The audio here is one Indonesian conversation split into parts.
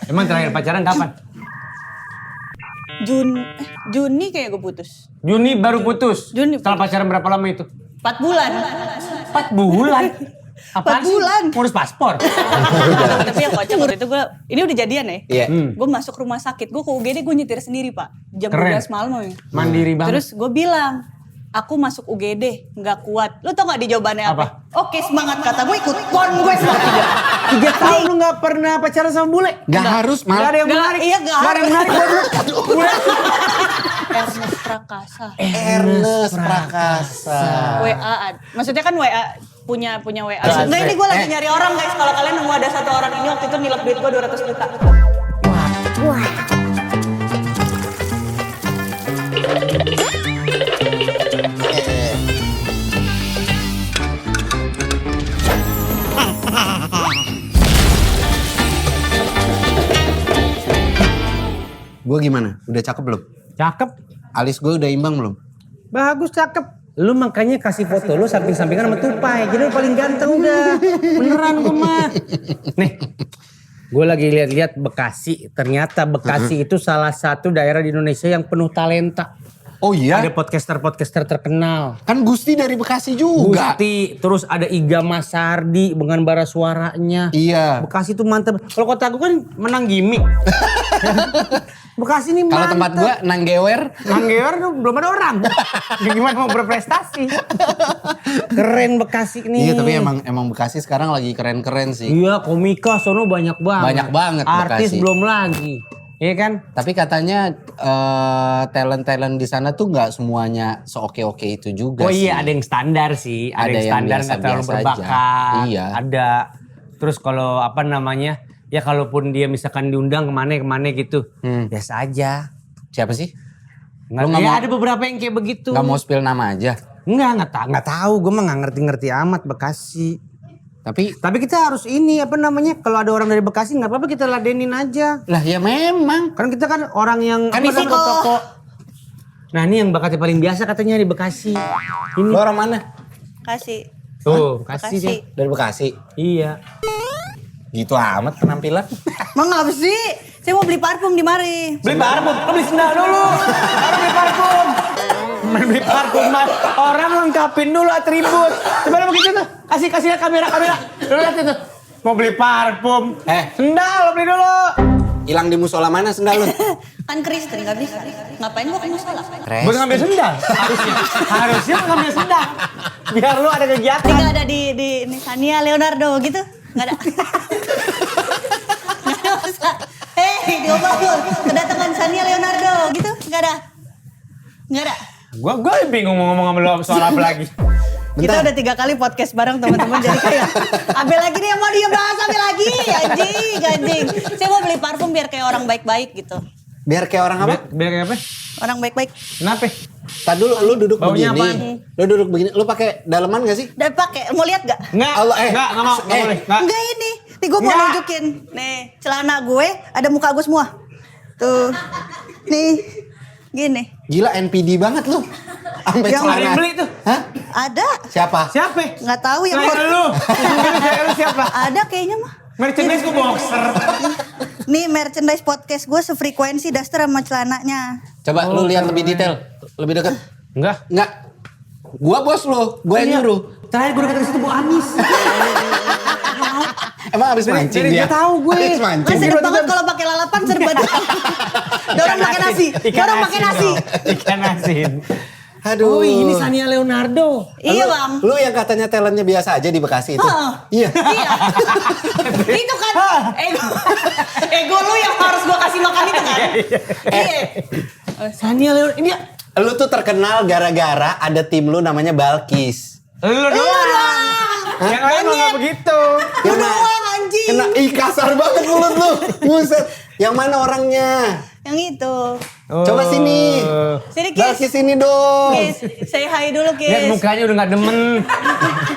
Emang terakhir pacaran kapan? Juni kayak gue putus. Juni baru putus? Juni Setelah pacaran berapa lama itu? 4 bulan. 4 bulan? 4 bulan. Ngurus paspor? Tapi yang kocak waktu itu gue, ini udah jadian ya. Iya. Gue masuk rumah sakit, gue ke UGD gue nyetir sendiri pak. Jam Keren. 12 malam. Mandiri banget. Terus gue bilang, aku masuk UGD nggak kuat. Lu tau gak di jawabannya apa? Oke semangat kata gue ikut pon gue semangat. 3 tahun lu gak pernah pacaran sama bule? Gak harus Gak malah. ada yang menarik? Iya gak Gak ada yang menarik? Ernest Prakasa. Ernest Prakasa. WA, maksudnya kan WA punya WA. Enggak ini gue lagi nyari orang guys. Kalau kalian nemu ada satu orang ini waktu itu nilep duit gue 200 juta. Gue gimana? Udah cakep belum? Cakep. Alis gue udah imbang belum? Bagus, cakep. Lu makanya kasih foto lu samping-sampingan sama tupai. Jadi lu paling ganteng udah. Beneran gue mah. Nih, gue lagi lihat-lihat Bekasi. Ternyata Bekasi itu salah satu daerah di Indonesia yang penuh talenta. Oh iya? Ada podcaster-podcaster terkenal. Kan Gusti dari Bekasi juga. Gusti, terus ada Iga Masardi dengan bara suaranya. Iya. Bekasi tuh mantep. Kalau kota gue kan menang gimmick. Bekasi nih Kalau mantep. tempat gue Nanggewer. Nanggewer tuh belum ada orang. Gimana mau berprestasi? Keren Bekasi nih. Iya tapi emang Bekasi sekarang lagi keren-keren sih. Iya, komika sono banyak banget. Banyak banget Artis Bekasi. belum lagi. Iya kan? Tapi katanya talent-talent di sana tuh nggak semuanya seoke-oke itu juga Oh sih. iya, ada yang standar sih. Ada yang standar nggak terlalu biasa-biasa berbakat. aja. Iya. Ada. Terus kalau apa namanya? Ya kalaupun dia misalkan diundang kemana gitu. Biasa aja. Siapa sih? Nggak, Lu nggak ya mau- ada beberapa yang kayak begitu. Gak mau spill nama aja. Nggak tahu. Gue mah nggak ngerti-ngerti amat Bekasi. Tapi Kita harus ini apa namanya? Kalau ada orang dari Bekasi nggak apa-apa kita ladenin aja. lah ya memang. Kan kita kan orang yang Kan apa, isi toko-toko. Nah ini yang bakatnya paling biasa katanya di Bekasi. Ini. Lu orang mana? Kasih. Tuh, Bekasi dia. Dari Bekasi. Iya. Gitu amat penampilan. Emang apa sih? Saya mau beli parfum di mari. Beli parfum, lo beli sendal dulu. Baru beli parfum. Beli parfum mas. Orang lengkapin dulu atribut. Coba begitu tuh. Kasih kamera. Lu lihat itu. Mau beli parfum. Sendal lo beli dulu. Hilang di musola mana sendal lu? Kan Kristen gak bisa. Ngapain gua ke musola? Buat ngambil sendal. Harusnya ngambil sendal. Biar lu ada kegiatan. Tapi gak ada di ini Sania Leonardo gitu? Gak ada. Gak ada masa. Hei diobrol. Kedatangan Sania Leonardo gitu? Gak ada. Gak ada. Gue bingung mau ngomong sama lu soal apa lagi. Kita udah 3 kali podcast bareng teman-teman jadi kayak Abe lagi nih yang mau dia bahas Abe lagi anjing. Saya mau beli parfum biar kayak orang baik-baik gitu. Biar kayak orang apa? Biar kayak apa? Orang baik-baik. Kenapa? Tadi lu duduk Baunya begini. Lu duduk begini. Lu pakai daleman gak sih? Udah pakai, mau lihat gak? Enggak, Allah, enggak mau, enggak boleh. Enggak. Enggak ini. Nih gue mau Nggak. nunjukin. Nih celana gue ada muka gue semua. Tuh. Nih. Gini. Gila NPD banget lu. Sampai Yang Ada yang celana. beli tuh. Hah? Ada. Siapa? Siapa? Nggak tahu yang Selain lu. Selain lu siapa? Ada kayaknya mah. Merchandise gue boxer. Nih merchandise podcast gue sefrekuensi daster sama celananya. Coba lu lihat lebih detail. Lebih dekat. Enggak. Enggak. Gua bos lu. Gua yang nyuruh. Terakhir gue dekat situ Bu Amis. Emang habis mancing Dari dia? dia tahu gue. Habis Kan mancing. sedap banget kalau pakai lalapan serba. Dorong pakai nasi. Dorong pakai nasi. Ikan asin. Aduh. Oh ini Sania Leonardo. Iya bang. Lu yang katanya talentnya biasa aja di Bekasi itu. Iya. Iya. Itu kan ego lu yang harus gue kasih makan itu kan. Iya. Sania Leonardo. Ini Lu tuh terkenal gara-gara ada tim lu namanya Balkis. lu doang. Yang lain mah nggak begitu. Lu doang anjing. Kena kasar banget mulut lu. Buset. Yang mana orangnya? Yang itu. Coba sini. Sini Kis. Balkis sini dong. Kis, say hi dulu Lihat Kis. mukanya udah nggak demen.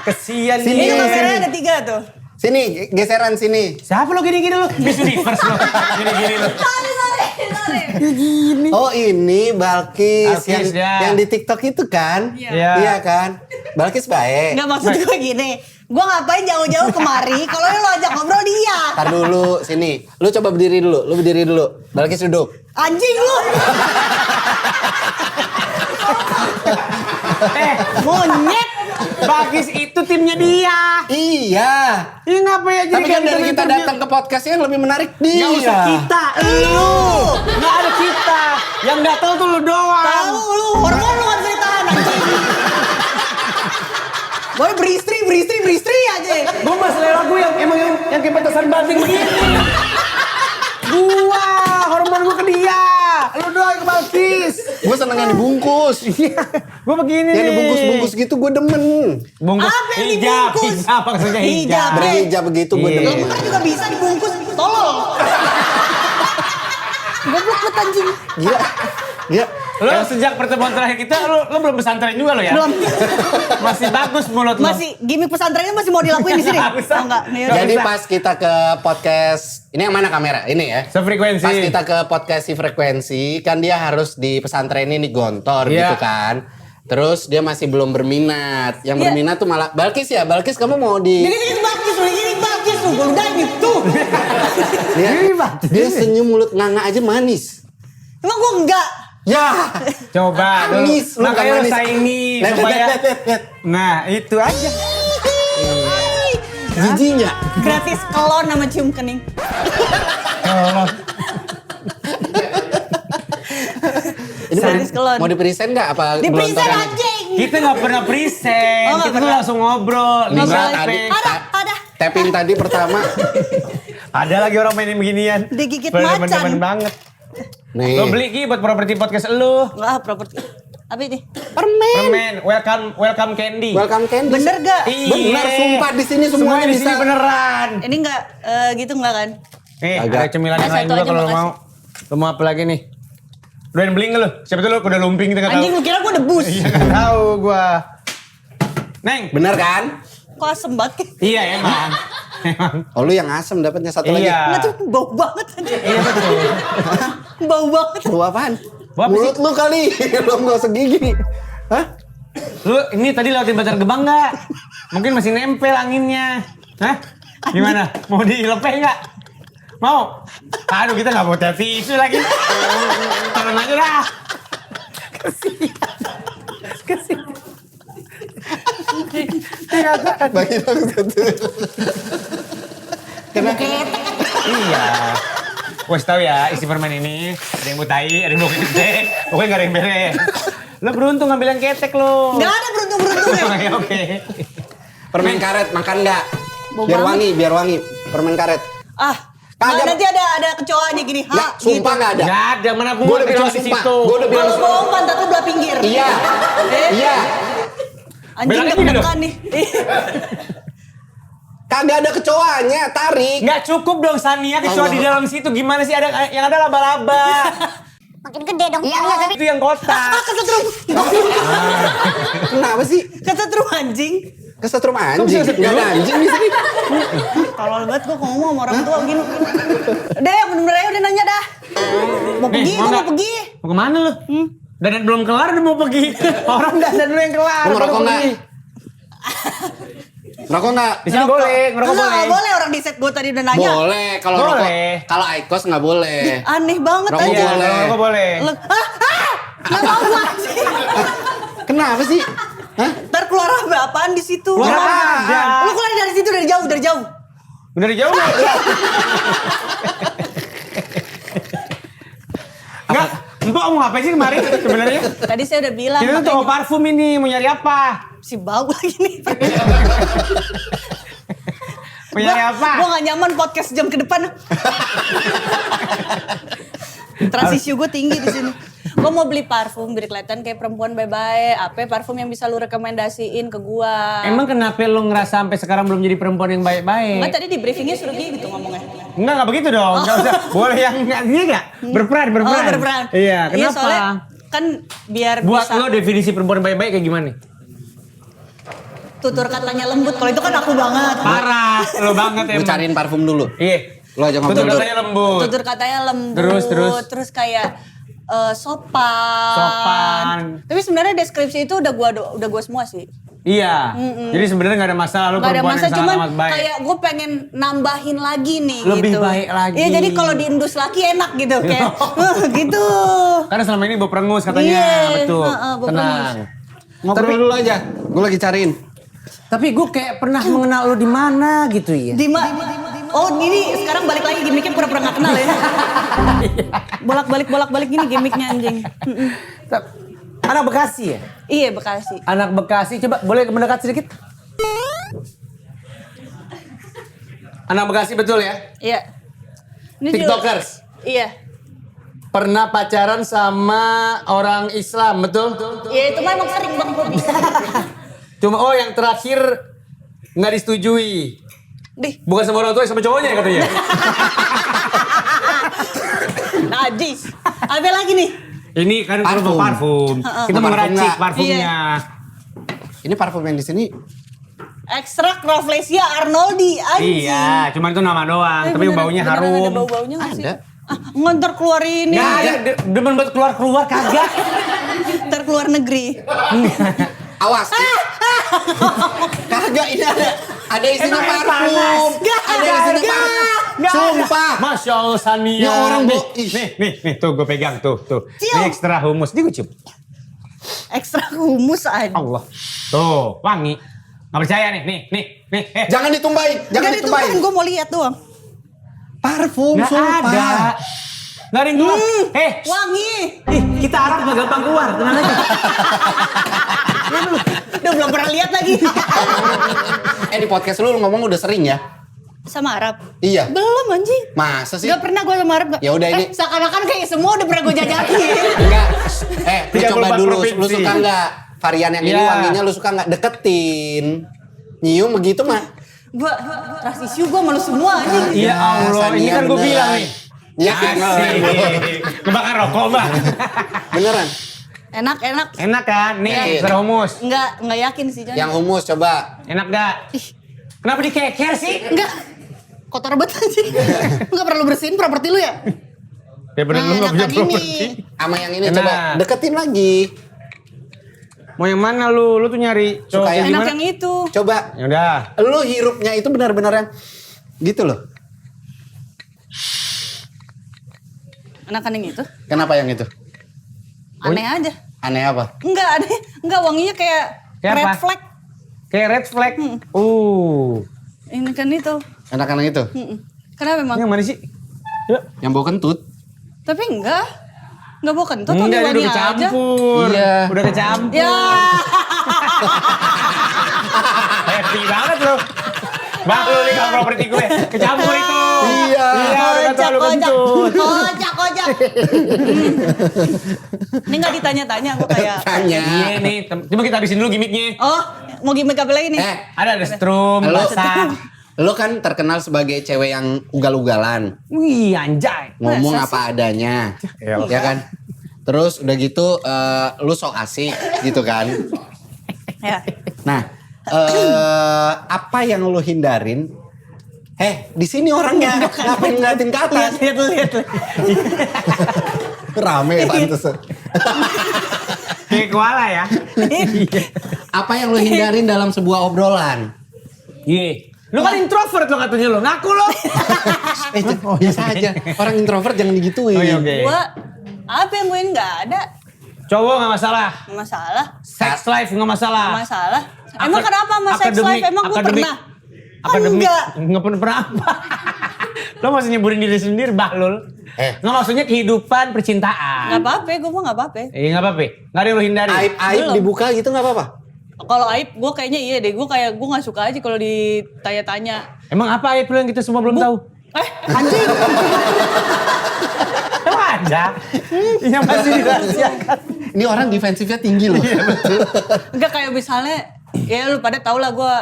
Kesian Sini, Ini nih. kameranya ada 3 tuh. Sini, geseran sini. Siapa lo gini-gini lo? Miss Universe lo. Gini-gini lo. Sorry. Oh ini Balkis, Balkis, ya. yang di TikTok itu kan? Iya. Iya kan? Balkis baik. Enggak maksud gue gini. Gua ngapain jauh-jauh kemari kalau lu ajak ngobrol dia. Tar dulu, sini. Lu coba berdiri dulu, Balkis duduk. Anjing lu. Monyet. Bagis itu timnya dia. Iya. Ini ngapain aja Tapi kan dari kita datang ke podcast yang lebih menarik dia. Gak usah kita, lu. Gak ada kita. Yang datang tuh lu doang. Tahu lu, hormon lu gak bisa ditahan anjing. Boy beristri aja. Gue mah selera gue yang emang yang kayak petasan batin begini. Gua, hormon gue ke dia. Lu doang ke Balkis. Gue seneng yang dibungkus. Iya, gue begini Yang nih. dibungkus-bungkus gitu gue demen. Bungkus Apa yang hijab, dibungkus? hijab maksudnya hijab. Berhijab begitu gue Iya. demen. Kan juga bisa dibungkus, tolol. Goblok banget anjing. Gila. Lo sejak pertemuan terakhir kita, lo belum pesantren juga lo ya? Belum. Masih bagus mulut lo. Masih gimmick pesantrennya masih mau dilakuin di sini. Nggak usah. Oh enggak. Nih, Jadi bisa. pas kita ke podcast, ini yang mana kamera? Ini ya. Sefrekuensi. Pas kita ke podcast si frekuensi, kan dia harus di pesantren ini gontor Iya. gitu kan. Terus dia masih belum berminat. Yang Iya. berminat tuh malah Balkis ya. Balkis kamu mau di Ini bagus tuh, gue udahin tuh. dia senyum mulut nganga aja manis. Emang gue enggak. Ya. Coba lu, Manis, lu makanya nggak lu manis. saingi Lihat, supaya. lihat. Nah itu aja. Jijik nggak? Gratis kelon sama cium kening. Kalau Ini Gratis kelon. mau di-present nggak apa? Di present gelontoran? anjing. kita nggak pernah present, Oh, nggak kita tuh pernah. langsung ngobrol. Nih, Nih, Mbak, Mbak, tadi. Ada. Tapping tadi pertama. ada lagi orang mainin beginian. Digigit Bener-bener macan. banget. Nih. Lo beli Ki buat properti podcast lu. Enggak, properti. Apa ini? Permen, welcome candy. Welcome candy. Bener gak? Iya. Bener, sumpah di sini semuanya di sini bisa. beneran. Ini enggak gitu enggak kan? Nih, Agak. ada cemilan yang Ada lain satu juga aja, kalau lo makasih. mau. Lo mau apa lagi nih? Lo yang beli nggak lo? Siapa tuh lo kuda lumping kita nggak tahu. Anjing lu kira gue debus. Iya nggak tahu gua. Neng. Bener kan? Kok asem banget? Iya emang. Emang. Oh lu yang asem dapatnya satu lagi. Iya. Enggak tuh bau banget anjing. Iya betul. Bau banget. Lu apaan? Bau apa Mulut lu kali. Lu nggak usah gigi. Hah? Lu ini tadi lewatin Bantar Gebang nggak? Mungkin masih nempel anginnya. Hah? Gimana? Mau dilepeh nggak? Mau? Aduh kita nggak mau tisu lagi. Turun aja dah. Kesian. Bagi dong satu. Iya. Wes tahu ya isi permen ini ada yang butai, ada yang bau gede, pokoknya nggak ada yang beres. Lo beruntung ngambil yang ketek lo. Enggak ada beruntung-beruntungnya. Oke. Permen karet makan nggak? Bau Biar wangi. Permen karet. Kagak. Nanti ada kecoanya gini. Nggak, sumpah nggak ada. Nggak ada mana Gue udah bilang di sumpah. situ. Gue udah bilang Kalau sumpah. bohong pantat lu belah pinggir. Iya. Iya. Anjing Belakangnya deg-degan nih. Kagak ada kecoanya, tarik. Nggak cukup dong Sania kecuali di dalam situ gimana sih ada yang ada laba-laba. Makin gede dong. Iya, Itu yang kotak. Kesetrum. Kenapa sih? Kesetrum anjing. Kesetrum anjing. Nggak ada anjing di sini. Kalau banget gue ngomong sama orang tua gini. Udah ya bener-bener aja udah nanya dah. Mau pergi, gue mau nggak? pergi. Mau kemana lu? Dandan belum kelar udah mau pergi. Orang dandan dulu yang kelar. Lu ngerokok baru nggak? pergi. Ngerokok nggak? Di sini boleh, ngerokok Enggak, boleh. nggak boleh orang di set gue tadi udah nanya. Boleh. Kalau Boleh. rokok, kalau Aikos nggak boleh. Aneh banget Rokok aja. Iya, boleh. ngerokok boleh. Nggak mau gue. Kenapa sih? Hah? Ntar keluar apaan di situ? Keluar ada. Lu keluar dari situ dari jauh, dari jauh. Dari jauh nggak? Enggak, Mbak mau ngapain sih kemarin sebenarnya? Tadi saya udah bilang. Kita tuh toko makanya- parfum ini, mau nyari apa? Si bau lagi nih. Mau nyari apa? Gue gak nyaman podcast jam ke depan. Transisi gue tinggi di sini. Gue mau beli parfum biar kelihatan kayak perempuan baik-baik. Apa parfum yang bisa lu rekomendasiin ke gue? Emang kenapa lo ngerasa sampai sekarang belum jadi perempuan yang baik-baik? Enggak tadi di briefingnya suruh gitu ngomongnya. Enggak begitu dong. Enggak usah. Boleh yang enggak? Berperan. Oh berperan. Iya, kenapa? soalnya kan biar Buat bisa lo definisi perempuan baik-baik kayak gimana? tutur katanya lembut. Kalau itu kan aku banget. Parah, lo banget Gue emang. cariin parfum dulu. Iya. Lo aja Tutur ngobrol. katanya lembut. Tutur katanya lembut. Terus? Kayak sopan. Sopan. Tapi sebenarnya deskripsi itu udah gua semua sih. Iya. Jadi sebenarnya nggak ada masalah lu Gak ada perempuan masa, yang cuman sangat baik. kayak gue pengen nambahin lagi nih Lebih gitu. baik lagi. Iya, jadi kalau diindus laki enak gitu kayak gitu. Karena selama ini bau perengus katanya, Iya, betul. bau Tenang. Ngobrol dulu aja. Gue lagi cariin. Tapi gue kayak pernah mengenal lu di mana gitu ya. Oh ini sekarang balik lagi gimmicknya pura-pura gak kenal ya. Bolak-balik gini gimmicknya anjing. Anak Bekasi ya? Iya Bekasi. Anak Bekasi, coba boleh mendekat sedikit? Anak Bekasi betul ya? Iya. Ini TikTokers? Iya. Pernah pacaran sama orang Islam, betul? Iya itu mah emang sering Bang Bobi. Cuma yang terakhir nggak disetujui. Dih, Bukan sama orang tua, sama cowoknya ya katanya. najis. Apa lagi nih? Ini kan Parfum. parfum. Kita Parfum meracik nggak? parfumnya. Ini parfum yang di sini. Ekstrak Rafflesia Arnoldi anjing. Iya, cuman itu nama doang. Tapi Beneran- baunya beneran harum. Ada bau-baunya nggak sih? Ada. Ngantar keluar ini. Nggak ada, demen buat keluar-keluar kagak. Ntar keluar negeri. Awas. Kagak ini ada isinya Emang parfum. panas. Ada isinya parfum. Sumpah. Masya Allah Sania. Ini orang nih, ih. nih, tuh gue pegang tuh. Cium. Ini ekstra humus, ini gue cium. Ekstrak humus aja. Allah. Tuh, wangi. Gak percaya nih. Jangan ditumbahin, jangan Enggak ditumbahin. gue mau lihat doang. Parfum, Gak sumpah. ada. Gak ada yang keluar. Wangi. Ih, kita Arab gak gampang keluar, tenang aja. Udah belum pernah lihat lagi. Di podcast lu ngomong udah sering ya? Sama Arab? Iya. Belum anjing. Masa sih? Gak pernah gue sama Arab. Ya udah ini. Seakan-akan kayak semua udah pernah gue jajakin. Enggak. Lu 34 coba dulu, lu provinsi. suka nggak? Varian yang ini Iya. wanginya lu suka nggak? Deketin. Nyium begitu mah. Gue trust issue gue malu semua anjing. Ya Allah, ini kan gue bilang nih. Ya, Kebakar rokok, Mbak. beneran. Enak. Enak kan? Nih, Iya. ekstra humus. Enggak yakin sih. Jan. Yang humus coba. Enak gak? Kenapa dikeker sih? Enggak. Kotor banget anjing. Enggak perlu bersihin properti lu ya? Ya bener lu gak punya enak ini. properti. Sama yang ini Enak. coba deketin lagi. Mau yang mana lu? Lu tuh nyari cowok Suka kayak yang Enak gimana? yang itu. Coba. Ya udah. Lu hirupnya itu benar-benar yang gitu loh. Enakan yang itu. Kenapa yang itu? Aneh aja. Aneh apa? Enggak wanginya kayak Kayak red apa? flag. Kayak red flag. Ini kan itu. Enakan yang itu? Kenapa memang? Yang mana sih? Yuk. Yang bau kentut? Tapi enggak bau kentut, Enggak, wangi udah aja. kecampur. Iya. Udah kecampur. Ya, Happy banget lo. Bang lu nih properti gue. Kecampur itu. Iya. Iya, udah terlalu kentut. kocak. Ini nggak ditanya-tanya aku kayak. Tanya. Iya nih, coba kita habisin dulu gimmicknya. Oh, mau gimmick apa lagi nih? Ada strum, Halo. basah. Lu kan terkenal sebagai cewek yang ugal-ugalan. Wih, anjay. Ngomong Masa apa adanya. Elah. Ya kan? Terus udah gitu lu sok asik gitu kan. Ya. Nah, apa yang lu hindarin? Di sini orangnya ngapain ngeliatin ke atas? Lihat. Rame pantes. Kayak koala ya. Apa yang lu hindarin dalam sebuah obrolan? Iya. Lu kan introvert lo katanya lo. Ngaku lo. Biasa aja. Orang introvert jangan digituin. Oh iya, oke. Gua apa yang gue nggak ada Cowok gak masalah. nggak masalah. Sex life gak masalah. Nggak masalah. Emang kenapa sama sex Akademik, life? Emang gue akademik. pernah? Akademik. Enggak. Nggak pernah apa. Lo masih nyeburin diri sendiri, bahlul. Nggak maksudnya kehidupan percintaan. Nggak apa-apa, gue mah nggak apa-apa. Nggak apa-apa. Nggak ada yang lo hindari. Aib Belum. dibuka gitu nggak apa-apa? Kalau aib, gue kayaknya iya deh. Gue nggak suka aja kalau ditanya-tanya. Emang apa aib lo yang kita semua belum tahu? Anjing. Emang ada. Yang masih dirahasiakan. Ini orang defensifnya tinggi loh. Enggak kayak misalnya, ya lu pada tau lah gue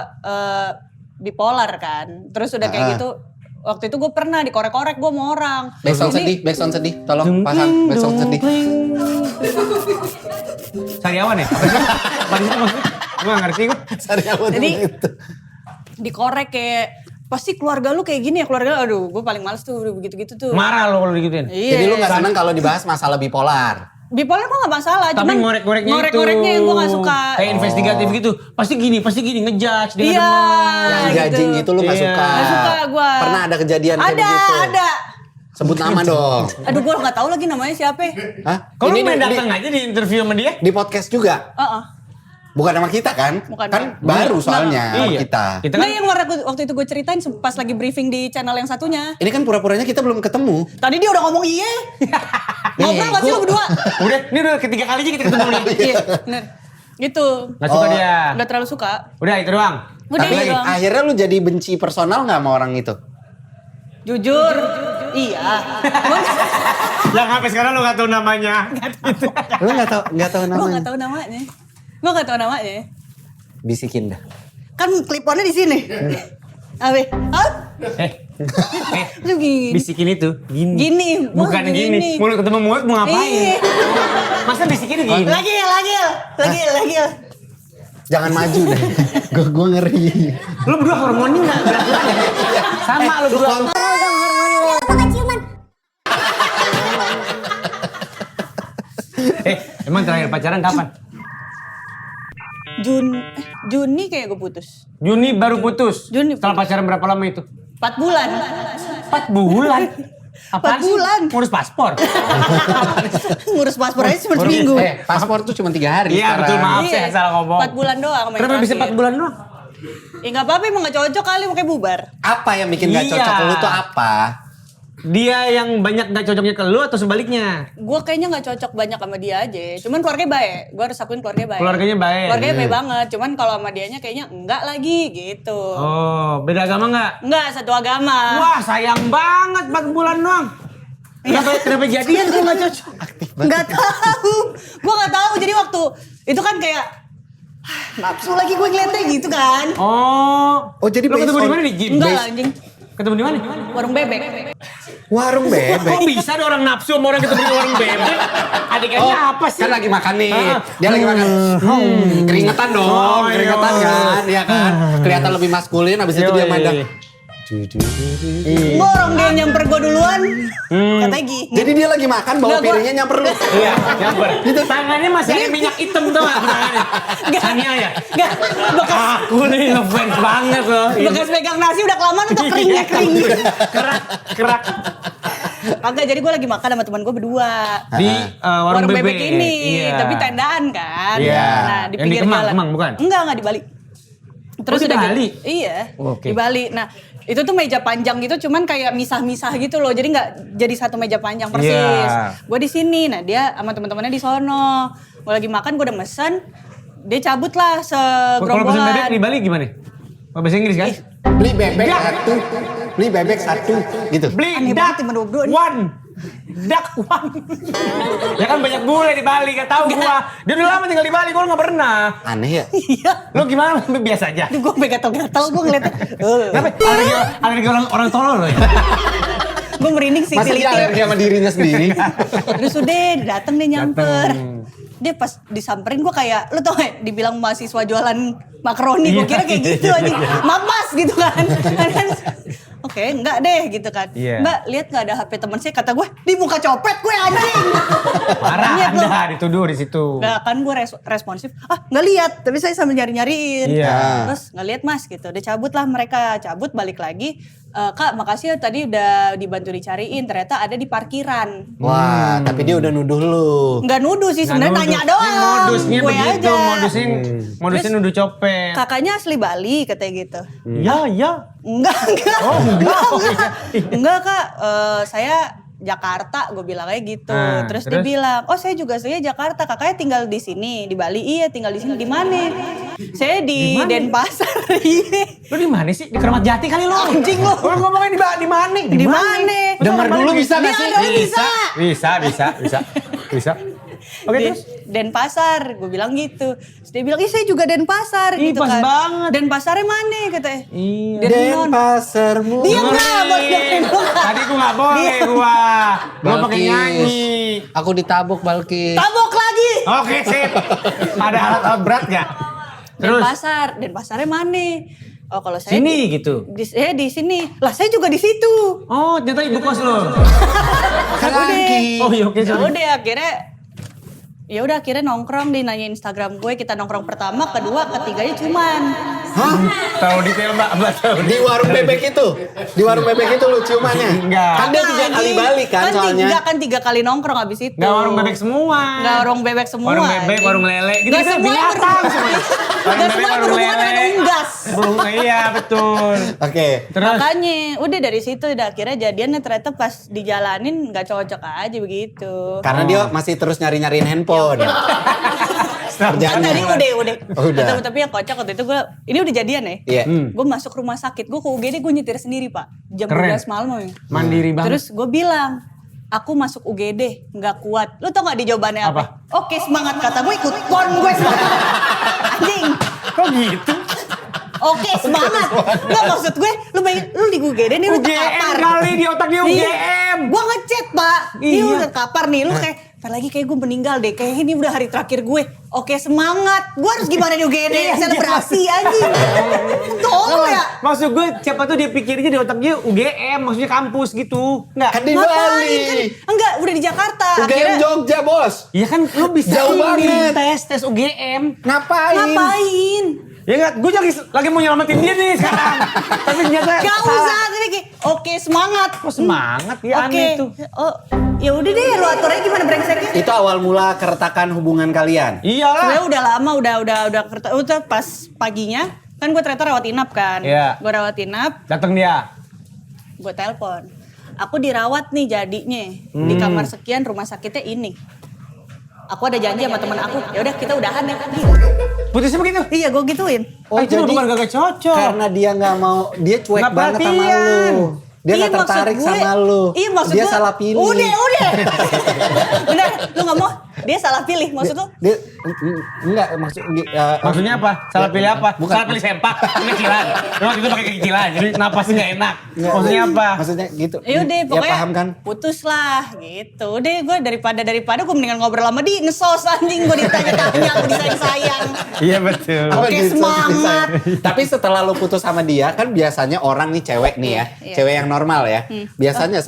bipolar kan. Terus udah kayak gitu. Waktu itu gue pernah dikorek-korek gue sama orang. Backsound sedih. Tolong pasang backsound sedih. Sariawan ya? Apa sih maksudnya? Gue gak ngerti gue. Jadi dikorek kayak pasti keluarga lu kayak gini ya, keluarga lu, aduh gue paling males tuh udah begitu-gitu tuh. Marah lo kalau digituin. Iya. Jadi lu gak seneng kalau dibahas masalah bipolar? Bipolar mah gak masalah, Tapi cuman ngorek-ngoreknya ngorek-ngoreknya yang gue gak suka. Kayak investigatif gitu. Pasti gini, ngejudge. Dia Iya. Yang judging gitu lu gak Iya. suka. Gak suka gue. Pernah ada kejadian kayak Ada, begitu? ada. Sebut nama dong. Aduh gue gak tahu lagi namanya siapa. Hah? Kalau lu Ini main di- datang aja di interview sama dia. di podcast juga. Bukan sama kita kan? Bukan. Kan baru soalnya sama Iya. kita. Kita Nggak, kan yang waktu itu gue ceritain pas lagi briefing di channel yang satunya. Ini kan pura-puranya kita belum ketemu. Tadi dia udah ngomong iya. Ngobrol gak sih lo berdua? udah, ini udah ketiga kalinya kita ketemu nih. Iya, bener. Gitu. Gak suka Oh. dia. Gak terlalu suka. Udah itu doang. Udah Tapi itu doang. akhirnya lu jadi benci personal gak sama orang itu? Jujur, iya. Yang sampai sekarang lu gak tahu namanya. Lu gak tahu Gue namanya? gak tahu namanya. Gue gak tahu namanya. Bisikin dah. Kan kliponnya di sini. Abe, lu gini. Bisikin itu gini. Gini, Bukan maksudnya gini. gini. Mulut ketemu mulut mau ngapain? Iya. Masa bisikin gini? Lagi. Jangan maju deh. Gue ngeri. Lu berdua hormonnya gak berat-berat ya? Sama lu berdua. Emang terakhir pacaran kapan? Juni kayak gue putus. Juni baru putus. Juni Setelah pacaran berapa lama itu? 4 bulan. 4 bulan. Apaan 4 bulan. sih? Ngurus paspor. Ngurus paspor aja cuma seminggu. Paspor tuh cuma 3 hari Iya betul, sekarang. maaf saya salah ngomong. 4 bulan doang. sama yang Kenapa bisa 4 terakhir. bulan doang? Ya gak apa-apa emang gak cocok kali makanya bubar. Apa yang bikin gak Iya. cocok lu tuh apa? Dia yang banyak gak cocoknya ke lu atau sebaliknya? Gue kayaknya gak cocok banyak sama dia aja. Cuman keluarganya baik. Gue harus akuin keluarganya baik. Keluarganya baik. Keluarganya baik banget. Cuman kalau sama dianya kayaknya enggak lagi gitu. Oh, beda agama gak? Enggak, satu agama. Wah sayang banget 4 bulan doang. Kenapa jadian tuh gak cocok? Enggak tahu. Gue gak tahu. Jadi waktu itu kan kayak nafsu lagi gue ngeliatnya gitu kan. Oh, jadi lu ketemu based di on- mana nih? Jim? Enggak Base- lah anjing. Ketemu di mana? Warung bebek. Warung bebek. Kok bisa ada orang nafsu sama orang ketemu di warung bebek? Adegannya apa sih? Kan lagi makan nih. Ah. Dia lagi makan. Keringetan dong, Oh, iya. keringetan kan. Iya kan. Kelihatan lebih maskulin habis itu dia Yoi. mandang. Borong dia nyamper gue duluan. Katanya gini. Jadi dia lagi makan bawa Nggak, gua- piringnya nyamper lu. Iya, nyamper. Tangannya masih ada minyak hitam tuh gak tangannya? Sania ya? Enggak, bekas Aku nih ngefans banget loh. bekas pegang nasi udah kelamaan udah kering ya kering. Kerak. Kagak, jadi gue lagi makan sama teman gue berdua. Di warung bebek ini, Iya. tapi tendaan kan. Iya. Nah, di Yang di pinggir Kemang, jalan. Kemang, bukan? Enggak di Bali. Terus di udah gitu- Bali? Iya, Oke. di Bali. Nah, itu tuh meja panjang gitu, cuman kayak misah-misah gitu loh. Jadi nggak jadi satu meja panjang persis. Iya. Gue di sini, nah dia sama teman-temannya di sono. Gue lagi makan, gue udah mesen. Dia cabut lah Kalau pesen bebek di segerombolan. Bali gimana? Bahasa Inggris kan? Beli bebek satu. Beli bebek satu gitu. Beli Aneh duck banget temen berdua nih. one. Duck one. Ya kan banyak bule di Bali, gak tahu gua. Dia udah lama tinggal di Bali, gua gak pernah. Aneh ya. Iya. Lo gimana? Biasa aja. Aduh, gue gatal-gatal, gue ngeliatnya. Kenapa? Alergi orang tolol loh ya? Gue merinding sih. Masa dia alergi sama dirinya sendiri? Terus udah dateng deh nyamper. Dia pas disamperin gue kayak, lu tau gak dibilang mahasiswa jualan makaroni, gue kira kayak gitu aja. Mamas gitu kan. Oke, enggak deh gitu kan. Iya. Mbak, lihat gak ada HP temen saya? Kata gue, di muka copet gue anjing. Marah Lihat lo. Anda dituduh di situ. Nggak, kan gue responsif. Ah, nggak lihat, tapi saya sambil nyari-nyariin. Iya. Terus nggak lihat mas gitu. Dia cabut lah mereka, cabut balik lagi. Kak, makasih ya tadi udah dibantu dicariin. Ternyata ada di parkiran. Wah, tapi dia udah nuduh lu. Nggak nuduh sih, sebenarnya Nggak nanya nuduh. doang. Ini modusnya Gue begitu, aja. modusnya Terus, nuduh copet. Kakaknya asli Bali katanya gitu. Ya. Enggak. Oh, enggak. Enggak kak, saya Jakarta, gue bilang kayak gitu. Ah, terus terus? dia bilang, oh saya juga aslinya Jakarta. Kakaknya tinggal di sini, di Bali. Iya, tinggal di sini. Di mana? Saya di Di mana? Denpasar. Iya. Lu di mana sih? Di Keramat Jati kali lo. Anjing lo. Lu ngomongin di mana? Di mana? Dengar dulu bisa gak Dia sih? ada, bisa. Bisa. Oke Di terus? Denpasar, gue bilang gitu. Terus dia bilang, iya saya juga Denpasar Ih, gitu pas kan. banget. Denpasarnya mana katanya? Iya. Denpasarmu. Diam lah, Dengerin. bos dengerin dulu. Tadi gua gak boleh gua. Gua pakai Balkis. nyanyi. Aku ditabuk Balkis. Tabok lagi. Oke sip. Ada alat berat gak? Terus? Denpasarnya mana? Oh kalau saya Sini gitu. saya di sini. Lah saya juga di situ. Oh ternyata ibu kos lo. Kan lagi. Oh iya oke. Ya sorry. udah akhirnya Ya udah akhirnya nongkrong, dia nanya Instagram gue, kita nongkrong pertama, kedua, ketiganya cuman. Hah? Tahu detail Mbak tahu. Di warung bebek itu? Di warung bebek itu lu ciumannya? Enggak. Kan dia 3 kali balik kan soalnya. Kan 3 kali nongkrong abis itu. Enggak warung bebek semua. Enggak warung bebek semua. Warung bebek, warung lele. Gitu Gak kan semua binatang semua. Gak semua berhubungan dengan unggas. Belum, iya betul. Oke. Terus Makanya udah dari situ udah akhirnya jadiannya ternyata pas dijalanin gak cocok aja begitu. Karena dia masih terus nyari-nyariin handphone. Oh, Kerjaannya. tadi udah. Oh, udah. Tapi yang kocak waktu itu gue, ini udah jadian ya. Iya. Gue masuk rumah sakit, gue ke UGD gue nyetir sendiri pak. Jam Keren. 12 malam. Ya. mandiri banget. Terus gue bilang, aku masuk UGD nggak kuat. Lu tau gak di jawabannya apa? Oke semangat, kata gue ikut pon gue semangat. Anjing. Kok gitu? Oke semangat. Nggak maksud gue, lu bayangin, lu di UGD nih lu UGM terkapar. kali di otak dia UGM. Gue ngechat pak, ini Iya. lu terkapar nih, lu kayak, ntar lagi kayak gue meninggal deh, kayak ini udah hari terakhir gue. Oke semangat, gue harus gimana di UGD, selebrasi anjing. Tolong ya. Maksud gue siapa tuh dia pikirnya di otak dia UGM, maksudnya kampus gitu. Enggak. Kan di Ngapain Bali. kan? Enggak, udah di Jakarta. UGM Jogja bos. Iya kan lu bisa Jauh banget. tes UGM. Ngapain? Ya enggak, gue lagi mau nyelamatin dia nih sekarang. Tapi ternyata Gak usah, tapi kayak, oke semangat. Kok semangat ya Oke. aneh tuh. Oh, ya udah deh, lu atur aja gimana brengseknya. Itu awal mula keretakan hubungan kalian. Iyalah. Sebenarnya udah lama, udah pas paginya kan gue ternyata rawat inap kan. Iya. Gue rawat inap, Datang dia. gue telepon. Aku dirawat nih jadinya di kamar sekian, rumah sakitnya ini. Aku ada janji sama teman aku. Ya udah kita udahan ya. Putusnya begitu. Iya, gue gituin. Itu bukan gak cocok. Karena dia nggak mau, dia cuek Nggak banget sama perhatian. lu. Dia Iya, nggak tertarik maksud gue- sama lu. Iya maksud Dia gue. salah pilih. Udah. Bener, lu gak mau? Dia salah pilih, maksud lu? Dia enggak maksud Maksudnya apa? Salah pilih apa? Bukan. Salah pilih sempak, kecilan. Lu waktu itu pakai kecilan, jadi napasnya gak enak. Enggak. Maksudnya apa? Maksudnya gitu. Ya udah pokoknya Ya paham kan? putus lah gitu. Udah gue daripada gue mendingan ngobrol sama dia ngesos anjing gue ditanya-tanya aku disayang-sayang. Iya betul. Apa Oke, gitu, semangat. Tapi setelah lu putus sama dia, kan biasanya orang nih cewek nih ya, Iya. cewek yang normal ya. Biasanya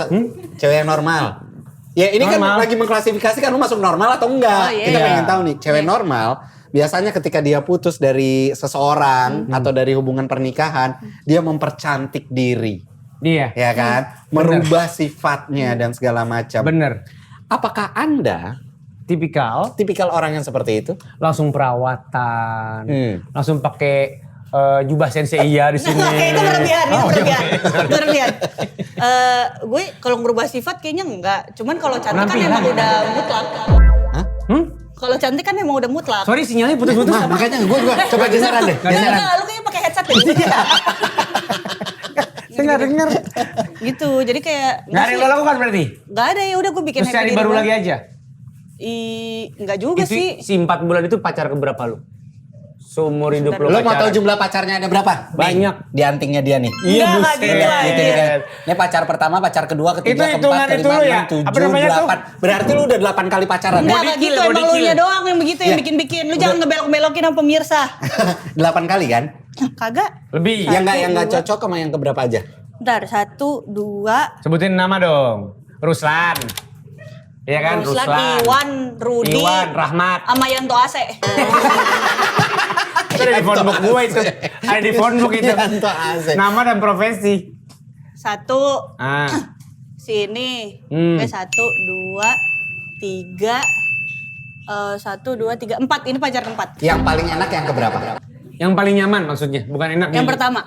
cewek yang normal. Ya ini Normal. kan lagi mengklasifikasi kan lu masuk normal atau enggak. Oh, iya. Kita Iya. pengen tahu nih, cewek normal biasanya ketika dia putus dari seseorang atau dari hubungan pernikahan, dia mempercantik diri. Dia. Ya kan? Merubah sifatnya dan segala macam. Bener. Apakah Anda Tipikal orang yang seperti itu? langsung perawatan, Hmm. langsung pakai jubah sensei di sini. Itu berlebihan, Oh, itu iya, berlebihan. Gue kalau ngerubah sifat kayaknya enggak. Cuman kalau cantik kan Penampilan. emang udah mutlak. Hah? Kalau cantik kan emang udah mutlak. Sorry sinyalnya putus-putus. Nah, makanya gue coba geseran deh. Geseran. Enggak, lu kayaknya pakai headset deh. Saya nggak denger. Gitu, jadi kayak Nggak ada yang lo lakukan berarti? Nggak ada, ya udah gue bikin Terus happy cari diri baru gua. lagi aja? Enggak juga Itu sih. si 4 bulan itu pacar keberapa lu? Seumur hidup lu Lo mau pacaran. tahu jumlah pacarnya ada berapa? Banyak. Nih, di antingnya dia nih. Iya, Enggak, buset. gitu aja. Gitu nih kan. Ini pacar pertama, pacar kedua, ketiga, Itu keempat, hitungan itu kelima, lu ya? enam, tujuh, Apa namanya tuh? 8. Berarti lu udah 8 kali pacaran. Enggak, Body enggak kill, gitu, body emang lu kill. nya doang yang begitu, yang Iya. bikin-bikin. Lu jangan ngebelok-belokin sama pemirsa. 8 kali kan? Kagak. Lebih. Yang enggak cocok sama yang keberapa aja? Bentar, 1, 2, Sebutin nama dong. Ruslan. Iya kan? Ruslan, Ruslan. Iwan, Rudi, Iwan, Rahmat. sama Yanto Ase. Itu ada di phonebook gue itu. Ada di phonebook itu. Yanto Ase. Nama dan profesi. 1, Ah. sini. Hmm. 1, 2, 3, 1, 2, 3, 4. Ini pacar keempat. Yang paling enak yang keberapa? Yang paling nyaman maksudnya, bukan enak. Yang nih. pertama,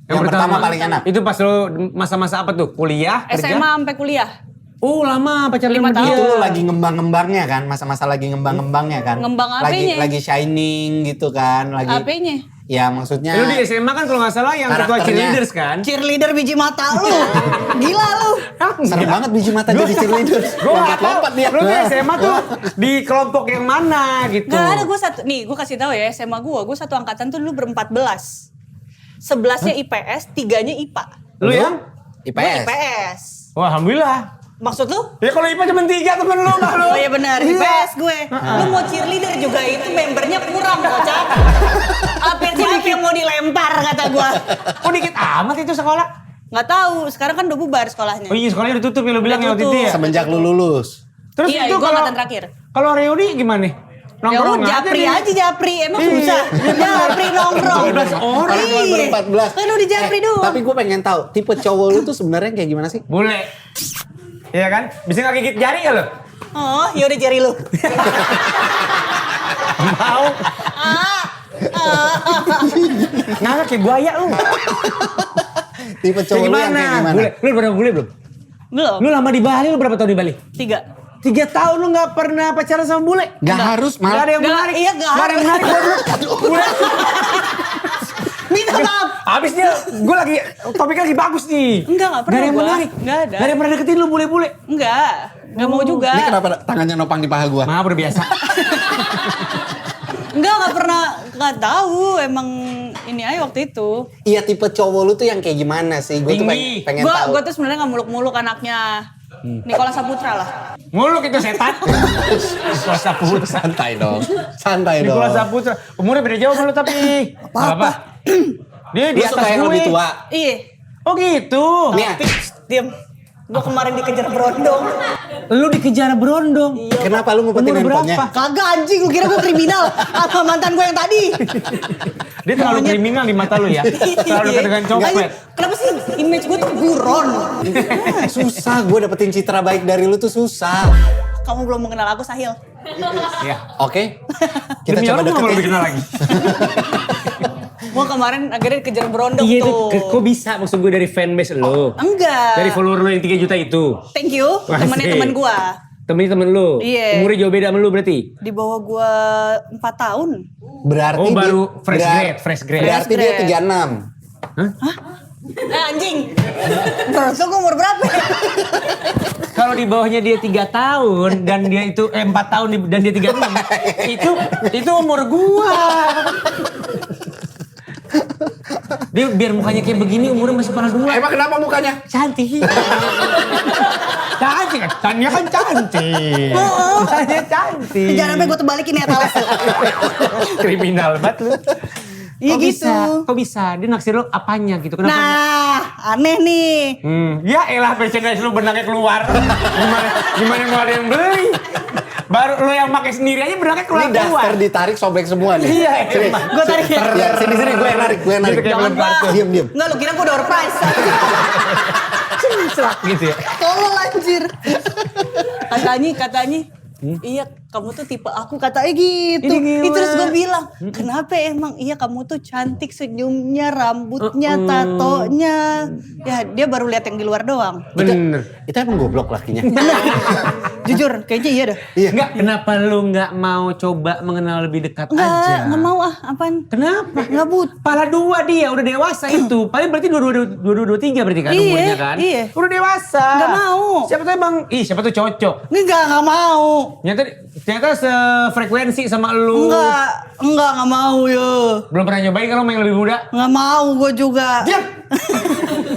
Yang pertama paling enak. Itu pas lu masa-masa apa tuh? Kuliah? Kerja? SMA sampai kuliah. Oh lama pacaran 5 sama tahun. dia. Itu lu lagi ngembang-ngembangnya kan? Masa-masa lagi ngembang-ngembangnya kan? Ngembang Lagi apanya? lagi shining gitu kan? Lagi HP-nya. Ya maksudnya Lu di SMA kan kalau nggak salah yang ketua Karakternya. cheerleaders kan? Cheerleader biji mata lu. Gila lu. serem banget biji mata jadi cheerleader. Gue nggak tahu. Lompat-lompat dia. Lu di SMA tuh di kelompok yang mana gitu? Gak ada, gue satu. Nih, gue kasih tahu ya, SMA gue satu angkatan tuh dulu ber-14. 11-nya IPS, 3-nya IPA. Lu yang? Gue IPS. IPS. Wah alhamdulillah. Maksud lu? Ya kalau IPA cuma 3 temen lu mah lu. Oh iya benar, IPS gue. Lu mau cheerleader juga itu membernya kurang, kocak. Apa yang mau dilempar kata gue. Kok dikit amat itu sekolah? Nggak tahu, sekarang kan udah bubar sekolahnya. Oh iya sekolahnya udah tutup ya lu bilang ya waktu itu ya. Semenjak lu lulus. Terus Iya, itu gue kalau angkatan terakhir. Kalau reuni gimana? Ya udah japri aja japri. Emang susah. Japri nongkrong. 12 orang. Orang cuma ber-14. Kan udah japri doang. Tapi gue pengen tahu tipe cowok lu tuh sebenarnya kayak gimana sih? Bule. Iya kan? Bisa nggak gigit jari ya lo? Oh, yaudah jari lu. Mau. Nggak kayak buaya lu. Tipe cowok lu yang kayak gimana? Bule. Lu pernah bule belum? Belum. Lu lama di Bali, lu berapa tahun di Bali? 3. 3 tahun lu gak pernah pacaran sama bule? Gak harus, Gak malah. ada yang menarik. Iya, gak ada yang harus. menarik. Bule. Minta maaf. Abis dia, gue lagi, topiknya lagi bagus nih. Enggak pernah Gak ada yang gua. menarik. Enggak ada. Gak ada yang pernah deketin lu bule-bule. Enggak mau juga. Ini kenapa tangannya nopang di paha gua? Maaf udah biasa. Enggak pernah, nggak tahu. Emang ini aja waktu itu. Iya tipe cowok lu tuh yang kayak gimana sih? Gue tuh Tinggi. pengen tahu. Gue tuh sebenarnya nggak muluk-muluk anaknya. Nikola Saputra lah. Muluk itu setan. Nikola Saputra. Santai dong. Santai dong. Nikola Saputra. Umurnya beda jauh sama lu tapi. Apa-apa. Dia di Lu atas suka yang gue. lebih tua. Iya. Oh gitu. Nih, Diam. Gue kemarin dikejar berondong. Lu dikejar berondong. kenapa lu ngumpetin Umur handphonenya? berapa? Kagak anjing, lu kira gue kriminal sama mantan gue yang tadi. Dia terlalu kriminal di mata lu ya. Terlalu dekat dengan copet. Ayo, kenapa sih image gue tuh buron? Susah, gue dapetin citra baik dari lu tuh susah. Kamu belum mengenal aku, Sahil. Iya. Oke? Kita Demi coba Allah, gua deket nggak mau ya. lebih kenal lagi. Gue kemarin akhirnya dikejar berondong Iya tuh. itu, kok bisa maksud gue dari fanbase lo? Enggak. Dari follower lo yang 3 juta itu? Thank you, temennya Asik. temen gue. Temennya temen lo? Iya. Umurnya jauh beda sama lo berarti? Di bawah gue 4 tahun. Berarti Oh, baru fresh berar- grade, fresh grade. Berarti Fresh dia grade. 36. Anjing. Terus lu umur berapa? Kalau di bawahnya dia 3 tahun dan dia itu 4 tahun dan dia 36, itu umur gua. Dia biar mukanya kayak begini umurnya masih kepala 2. Emang kenapa mukanya? Cantik. Cantik kan? Tanya kan cantik. Tanya cantik. Jangan sampai gue terbalikin ya talas. Kriminal banget lu. Iya Kok gitu. bisa? Kok bisa? Dia naksir lu apanya gitu? Kenapa? Nah, aneh nih. Ya elah merchandise lu benangnya keluar. Gimana mau ada yang beli? Baru lu yang pakai sendiri aja benangnya keluar. Ini daster ditarik sobek semua nih. Iya, Sini. emang. Gue tarik ya. Ya, sini gue yang narik, gue yang narik. Gitu kayak Jangan belum kartu. Pak. Diam. Enggak, lu kira gue door prize. Cerak gitu ya. Tolol anjir. Katanya. Iya, kamu tuh tipe aku katanya gitu. Ini gila. Terus gue bilang, kenapa emang iya kamu tuh cantik senyumnya, rambutnya, tatonya. Ya dia baru lihat yang di luar doang. Bener. Itu emang goblok lakinya. Jujur, kayaknya iya dah. Iya. Enggak, kenapa lu nggak mau coba mengenal lebih dekat aja? Enggak mau ah, apaan? Kenapa? Enggak but. Pala 2 dia, udah dewasa itu. Paling berarti 22-23 berarti kan Iya, umurnya kan? iya. Udah dewasa. Nggak mau. Siapa tuh emang, siapa tuh cocok. Enggak mau. Ternyata sefrekuensi sama lu. Enggak mau ya. Belum pernah nyobain kalau yang lebih muda? Enggak mau gue juga. Diam!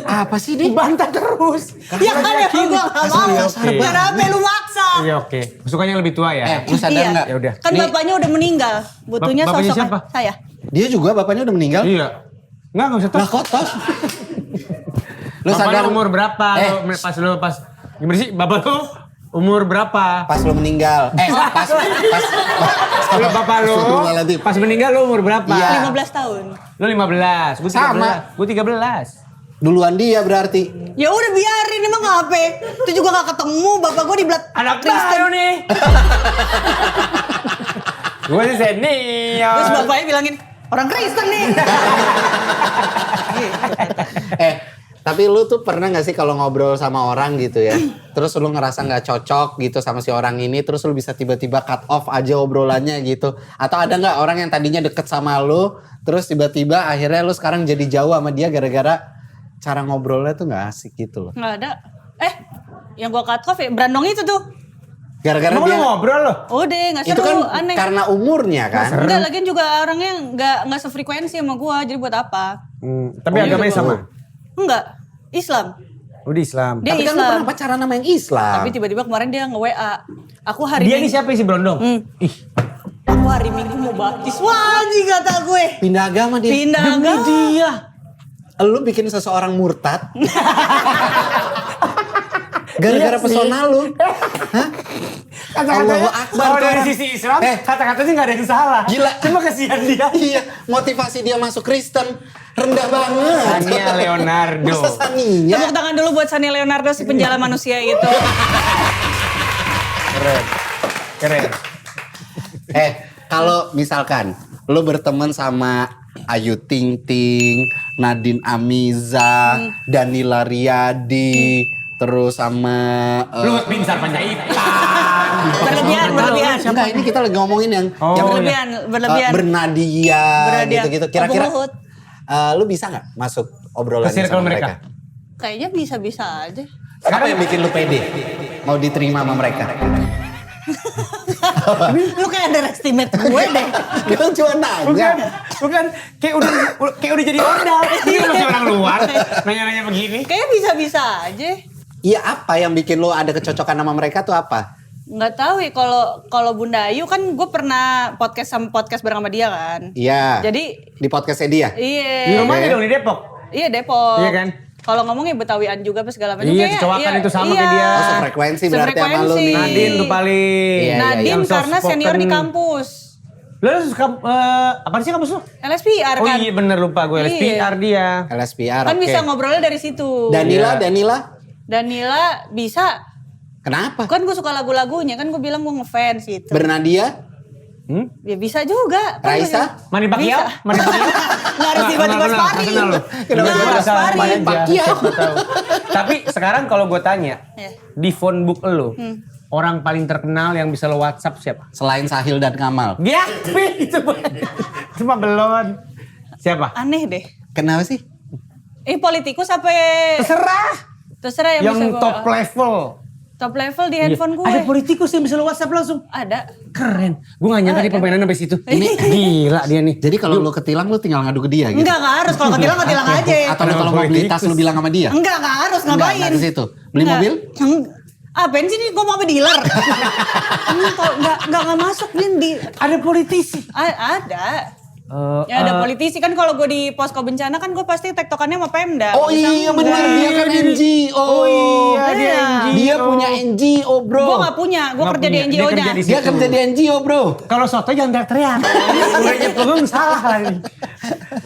Apa sih ini? Bantah terus. Ya kan ya gue enggak mau. Oke. Kenapa lu maksa? Iya oke. Sukanya yang lebih tua ya? Lu sadar Iya. nggak? Ya udah. Kan Nih. bapaknya udah meninggal. Butuhnya Bapaknya sosok siapa? saya. Dia juga bapaknya udah meninggal. Iya. Enggak usah Lah tahu. kok tos? Lu Bapak sadar lu umur berapa? Pas gimana sih? Bapak lu umur berapa? pas lu meninggal. Pas Kalau bapak lu Astagfirullahaladzim. pas meninggal lu umur berapa? Iya. 15 tahun. Lu 15. Gue 13. Sama. Gue 13. Duluan dia berarti. Ya udah biarin emang ngape. Itu juga gak ketemu bapak gue di belat Anak Kristen. baru nih. Gue sih senior. Terus bapaknya bilangin, orang Kristen nih. Tapi lu tuh pernah gak sih kalau ngobrol sama orang gitu ya, terus lu ngerasa gak cocok gitu sama si orang ini, terus lu bisa tiba-tiba cut off aja obrolannya gitu? Atau ada gak orang yang tadinya deket sama lu, terus tiba-tiba akhirnya lu sekarang jadi jauh sama dia gara-gara cara ngobrolnya tuh gak asik gitu loh? Nggak ada. Yang gue cut off ya, Brandong itu tuh. Gara-gara Emang lu dia, ngobrol lo? Udah gak itu seru, kan aneh. karena umurnya kan? Enggak, lagian juga orangnya nggak sefrekuensi sama gue, jadi buat apa? Tapi agamanya sama. Enggak, Islam. Lu di Islam. Dia Tapi kan lu Islam. pernah pacaran sama yang Islam. Tapi tiba-tiba kemarin dia nge-WA. Aku hari Dia Minggu. nih siapa sih Brondong? Ih, Aku hari Minggu mau baptis. Wah, anjing kata gue. Pindah agama dia. Pindah demi agama. dia. Lu bikin seseorang murtad. Gara-gara Iya pesona sih. lu. Hah? Allahu Akbar. Kalau tuh dari orang. sisi Islam, kata-katanya nggak ada yang salah. Gila. Cuma kasihan dia. Iya, motivasi dia masuk Kristen rendah banget. Sania Leonardo. Masa Sania? Tepuk tangan dulu buat Sania Leonardo si penjala manusia itu. Keren. Kalau misalkan lu berteman sama Ayu Ting Ting, Nadine Amiza, Danila Riyadi, terus sama Luhut Binsar Panjaitan. Berlebihan. enggak, ini kita lagi ngomongin yang yang Berlebihan. Bernadia Bernadia. gitu-gitu. Kira-kira Obung Luhut. lu bisa nggak masuk obrolan Ke circle sama mereka? mereka? Kayaknya bisa-bisa aja. Apa yang bikin lu pede? Mau diterima sama mereka? Lu kayak underestimate gue deh. Gue cuma nanya. Bukan kayak udah jadi ondal. Dia masih orang luar nanya-nanya begini. Kayaknya bisa-bisa aja. Iya, apa yang bikin lu ada kecocokan sama mereka tuh apa? Nggak tahu ya kalau Bunda Ayu kan gue pernah podcast bareng sama dia kan. Iya. Jadi Di podcastnya dia? iya. Di rumahnya dong di Depok. Iya Depok. Iya kan? Kalau ngomongnya Betawian juga apa segala macam. Iya, Kayak, kecoakan itu sama kayak dia. Oh, sefrekuensi berarti sama lu nih. Nadine tuh paling. Iya, Nadine Yang karena soft senior di spoken. kampus. Lu suka apa sih kampus lu? LSPR Oh kan. iya bener lupa gue Iya. LSPR dia. LSPR, Kan oke. bisa ngobrolnya dari situ. Danila, Iya. Danila bisa. Kenapa? Kan gue suka lagu-lagunya. Kan gue bilang gue ngefans gitu. Bernadia, Ya bisa juga. Kan Raisa? gua- Mani Pacquiao? Bisa. Mani Pacquiao? Nggak harus tiba-tiba Nggak sparring. kenal lu. Kenapa Nggak tiba-tiba asal sparring? main Mani aja, Pacquiao. siapa tahu. Tapi sekarang kalau gue tanya, Iya. di phone book lu, orang paling terkenal yang bisa lo WhatsApp siapa? selain Sahil dan Kamal. Ya, itu cuma belum. Siapa? Aneh deh. Kenapa sih? Politikus apa Terserah yang, bisa Yang gua- top level. Top level di handphone gue. Ada politikus yang bisa lo WhatsApp langsung. Ada. Keren. Gue gak nyangka di permainan sampai situ. Ini gila dia nih. Jadi kalau lu ketilang lu tinggal ngadu ke dia gitu? Enggak harus. Kalau ketilang aja. Atau lu kalau mau beli tas lu bilang sama dia? Enggak harus. Ngapain? Enggak ke situ. Beli mobil? Apaan sih nih? Gue mau apa dealer? Enggak masuk di. Ada politisi. Ada. Ya ada politisi kan kalau gue di posko bencana kan gue pasti tektokannya sama Pemda. Oh iya benar, dia kan NGO. Oh iya, dia Iya. NGO. Dia punya NGO, bro. Gue gak punya. Gue Nggak kerja di punya. Dia NGO-nya. kerja di Dia kerja di NGO, bro. Kalau soto jangan teriak-teriak. Udah nyetrum salah lagi.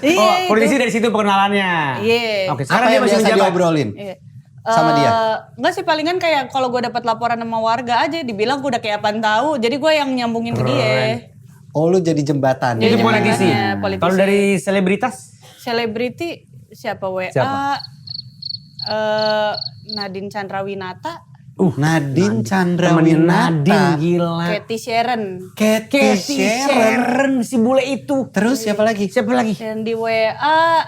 Iya, Oh, itu. politisi dari situ perkenalannya. Iya. Oke, Apa sekarang dia yang masih biasa menjabat. diobrolin? Iya. Sama dia? Enggak sih palingan kayak kalau gue dapat laporan sama warga aja dibilang gue udah kayak apaan tahu. Jadi gue yang nyambungin ke dia. Oh, lu jadi jembatan. Itu Iya, politisi. makanya, politisi. Kalau dari selebritas? Selebriti siapa WA? Siapa? Nadine Chandrawinata, Nadine Temenin Chandrawinata. Nadine gila. Cathy Sharon. Cathy Cathy Sharon. Sharon, si bule itu. Terus siapa lagi? Siapa lagi? Dan di WA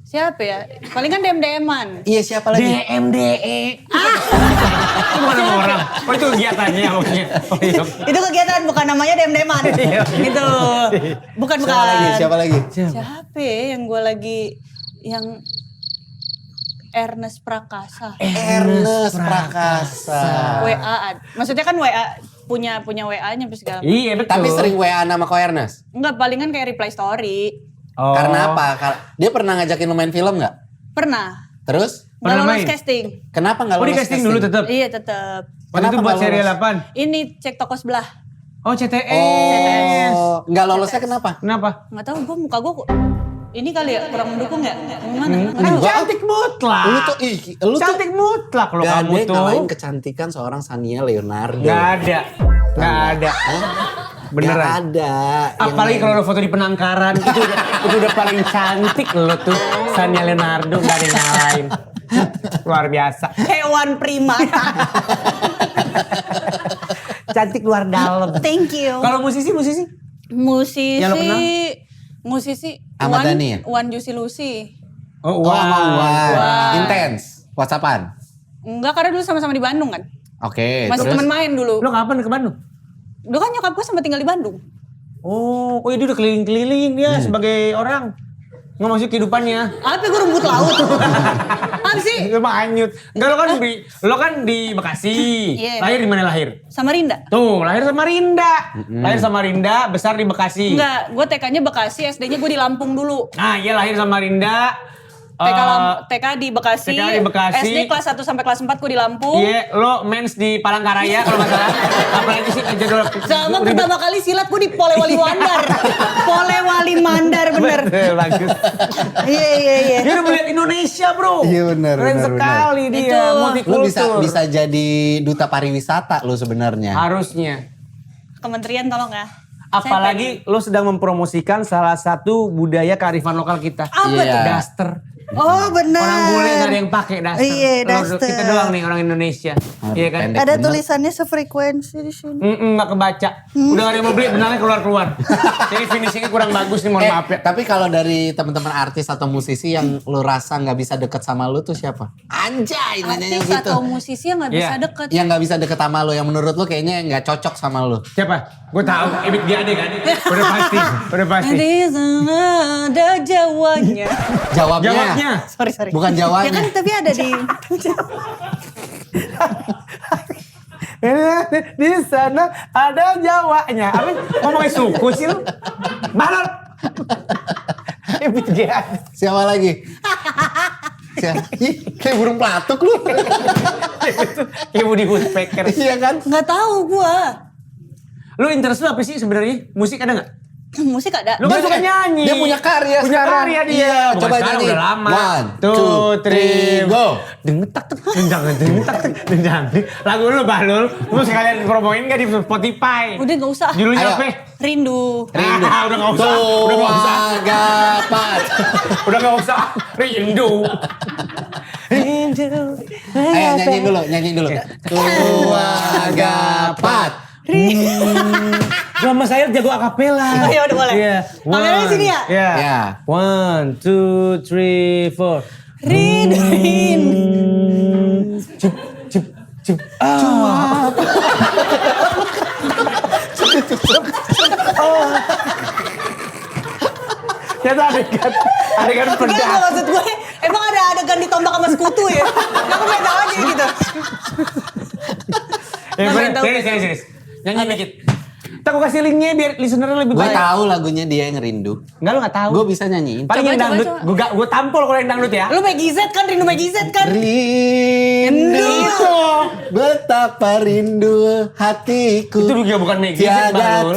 siapa ya? Palingan DM-DM-an. Iya, siapa lagi? DMDE. Itu bukan nama orang. Oh itu kegiatannya maksudnya. Oh iya. Itu kegiatan bukan namanya DM-DM-an. Itu. Bukan. Siapa lagi? Siapa ya yang gue lagi yang Ernest Prakasa. Ernest Prakasa. WA. Maksudnya kan WA punya WA-nya apa segala macam. Iya betul. Tapi sering WA nama ko Ernest? Enggak, palingan kayak reply story. Oh. Karena apa? Dia pernah ngajakin lu main film nggak? Pernah. Terus? Nggak Pernah lolos main? casting. Kenapa nggak Oh di lolos casting dulu tetap. Iya tetap. Waktu itu Kenapa buat nggak serial lolos? 8. Ini cek toko sebelah. Oh CTS. Oh, nggak lolosnya kenapa? Kenapa? Nggak tahu gue muka gue ini kali ya kurang mendukung ya? Gimana? Kan cantik mutlak. Lu tuh, lu tuh Cantik mutlak lo gak ada kamu yang ngalahin tuh. kecantikan seorang Sania Leonardo. Gak ada. Gak ada. Beneran. Gak ada. Apalagi kalau lo foto di penangkaran itu udah paling cantik lo tuh Sania Leonardo, gak ada yang ngalahin. Luar biasa. Hewan primata. Cantik luar dalam. Thank you. Kalau musisi Musisi. Yang lo kenal? Musisi. Ahmad Dhani ya? Wan Juicy Lucy. Oh, Oh, sama Wan. Wan. Intens. WhatsAppan. Enggak, karena dulu sama-sama di Bandung kan. Oke, Masih terus? teman main dulu. lo kapan ke Bandung? Dulu kan nyokap gue sempat tinggal di Bandung. Oh, dia udah keliling-keliling dia sebagai orang. Nggak masuk kehidupannya. Apa gue rumput laut? Apa sih? Itu mah hanyut. Enggak lo kan di Bekasi. Iya. Lahir di mana lahir? Samarinda. Tuh, lahir Samarinda. Lahir Samarinda, besar di Bekasi. Enggak, gue TK-nya Bekasi, SD-nya gue di Lampung dulu. Nah, iya lahir Samarinda. TK di Bekasi. TK di Bekasi. SD kelas 1 sampai kelas 4 gue di Lampung. Iya, lo mens di Palangkaraya kalau nggak salah. Apalagi sih jadwal. Sama pertama kali silat gue di Polewali Mandar. Polewali Mandar bener. Betul, bagus. Iya. Dia udah melihat Indonesia, bro. Iya, benar, Keren benar, sekali dia, Itu. Lu multikultur. bisa jadi duta pariwisata lu sebenarnya. Harusnya. Kementerian tolong ya. Apalagi lo sedang mempromosikan salah satu budaya kearifan lokal kita. Apa Iya. tuh? Daster. Oh benar. Orang bule gak ada yang pakai daster. Iya, daster. Kita doang nih orang Indonesia. Iya kan? pendek. Ada bener. tulisannya sefrekuensi di sini. Nggak kebaca. Udah gak ada yang mau beli, benangnya keluar. Jadi finishingnya kurang bagus nih, mohon maaf ya. Tapi kalau dari teman-teman artis atau musisi yang lu rasa nggak bisa deket sama lu tuh siapa? Anjay, nanyanya Artis gitu. atau musisi yang nggak bisa Iya. deket. Yang nggak bisa deket sama lu, yang menurut lu kayaknya nggak cocok sama lu. Siapa? Gue tahu, Ebit G.Ade kan? Udah pasti. Di sana ada Jawanya. Jawabnya. Sorry. Bukan Ya Jawanya. kan tapi ada di. Di sana ada Jawanya. Apa? Ngomongin suku sih lu? Balol. Ebit G.Ade. Siapa lagi? Ih, kayak burung pelatuk lu. Kayak Woody Woodpecker. Iya kan? Nggak tahu gua. Lu interest lu apa sih sebenarnya? Musik ada nggak? Musik ada. Lu kan suka nyanyi. Dia punya karya Punya sekarang. karya dia. Iya, Bukan coba sekarang, nyanyi. udah lama. 1, 2, 3, go. Dengetak tek dendang dendang. Lagu lu Balul, lu sekalian promoin enggak di Spotify? Udah nggak usah. Judulnya Ayo. apa? Rindu. Rindu. Udah nggak usah. Udah nggak usah. Agapat. Udah nggak usah. Rindu. Rindu. Ayo nyanyi dulu. Agapat. Drama saya jago akapela. Oh, ya udah boleh. Iya. Kameranya One. sini ya? Iya. Ya. 1, 2, 3, 4. Rindu. Cip. Ah. Ternyata adegan Enggak pedas. maksud gue, emang ada adegan ditombak sama sekutu ya? Aku pengen tahu aja gitu. Ya Nggak bener, tahu. serius. Nyanyi dikit. Ntar gue kasih linknya biar listener lebih Gue banyak. tahu lagunya dia yang rindu. Enggak lu gak tahu. Gue bisa nyanyiin. Paling Coba, yang coba, dangdut. coba. Gue tampol kalau yang dangdut ya. Lu Meggy Z kan, Rindu Meggy Z kan? Rindu. Betapa rindu hatiku. Itu juga bukan Meggy Z, Tiada Balul.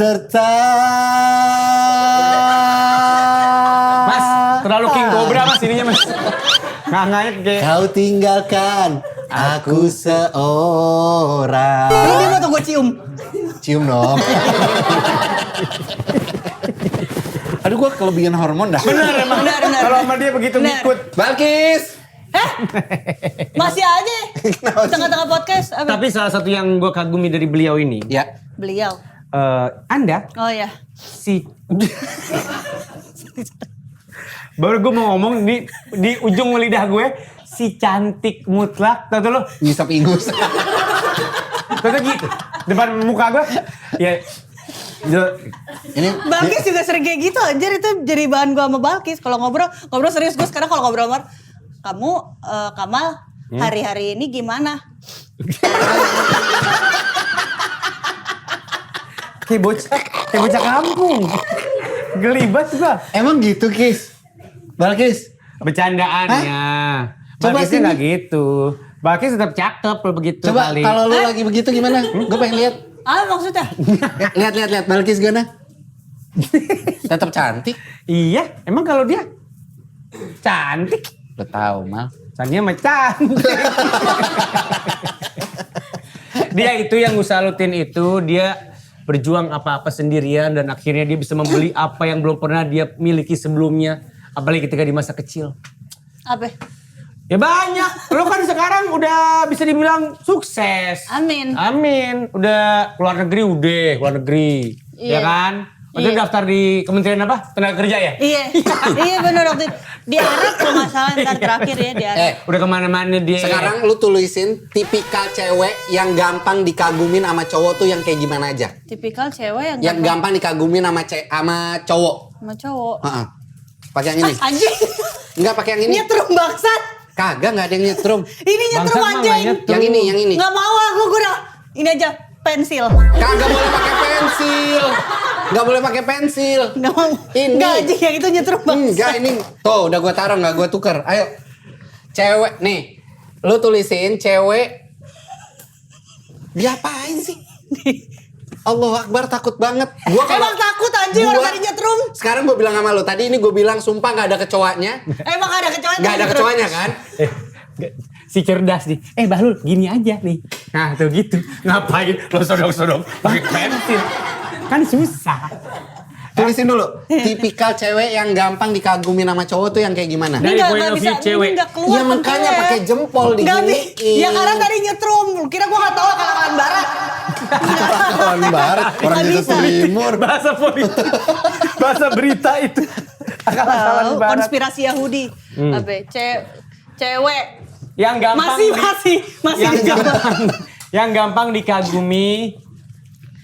Mas, terlalu King Cobra mas ininya mas. Nganganya kayak. Kau tinggalkan aku seorang. Ini dia mau tuh gue cium. Cium dong. Aduh gue kelebihan hormon dah. Bener emang. Benar. Kalau sama dia begitu Benar. ngikut. Balkis. Masih aja. Tengah-tengah podcast. Apa? Tapi salah satu yang gue kagumi dari beliau ini. Ya. Beliau. Anda Oh ya. si baru gue mau ngomong di ujung lidah gue si cantik mutlak tau tuh lo Ngisap ingus. tau tuh gitu depan muka gue ya Ini Balkis juga sering kayak gitu anjir, itu jadi bahan gua sama Balkis. Kalau ngobrol serius gue sekarang kalau ngobrol sama kamu Kamal hari-hari ini gimana? kayak bocah kampung gelibet gue emang gitu Kis. Balkis. bercandaannya Coba Balkisnya sini. nggak gitu Balkis tetap cakep kalau begitu Coba kali kalau lu lagi begitu gimana? Gue pengen lihat. Ah maksudnya? Lihat Balkis gimana? Tetap cantik. iya emang kalau dia cantik Lo tahu mal. Sannya mah cantik. Dia itu yang gue salutin itu, dia berjuang apa-apa sendirian dan akhirnya dia bisa membeli apa yang belum pernah dia miliki sebelumnya. Apalagi ketika di masa kecil. Apa? Ya banyak. Lo kan sekarang udah bisa dibilang sukses. Amin. Udah keluar negeri. Ya Iya. kan? Waktu Iya. daftar di Kementerian apa? Tenaga Kerja ya? Iya benar waktu itu. Diarap kalau nggak salah ntar terakhir ya diarap. Udah kemana-mana dia. Sekarang lu tulisin tipikal cewek yang gampang dikagumin sama cowok tuh yang kayak gimana aja? Tipikal cewek yang Yang gampang dikagumin sama cowok. sama cowok. Heeh. Pakai yang ini. Anjing. Enggak pakai yang ini. Nyetrum bangsat. Kagak enggak ada yang nyetrum. Ini nyetrum Bangsat mah nggak anjing. nyetrum. Yang ini. Nggak mau aku udah. Ini aja pensil. Kagak boleh pakai pensil. Nggak boleh pakai pensil. Nggak mau. Ini. Nggak aja yang itu nyetrum bang. Enggak ini. Tuh udah gue taruh nggak gue tuker. Ayo. Cewek nih. Lu tulisin cewek. Diapain sih? Allahu Akbar takut banget. Gua Emang takut anjing orang tadi nyetrum. Sekarang gue bilang sama lu. Tadi ini gue bilang sumpah nggak ada kecoanya. Emang ada kecoanya. Nggak ada kecoanya kan? Si cerdas nih. Bahlul gini aja nih. Nah tuh gitu. Ngapain lo sodok-sodok pakai pensil? Kan susah. Tulisin dulu. Tipikal cewek yang gampang dikagumi sama cowok tuh yang kayak gimana? Dari Nggak, point nggak of bisa, view cewek. ini nggak keluar Ya makanya tentunya. pakai jempol Nggak diginiin. Ya karena tadi nyetrum. Kira gue nggak tahu kalangan barat. Kawan barat, orang Nggak Jawa bisa. Timur. Bahasa politik. Bahasa berita itu. Akal-akalan Tahu, barat. konspirasi Yahudi. Apa? Cewek. Yang gampang Masih yang dijawab. yang gampang dikagumi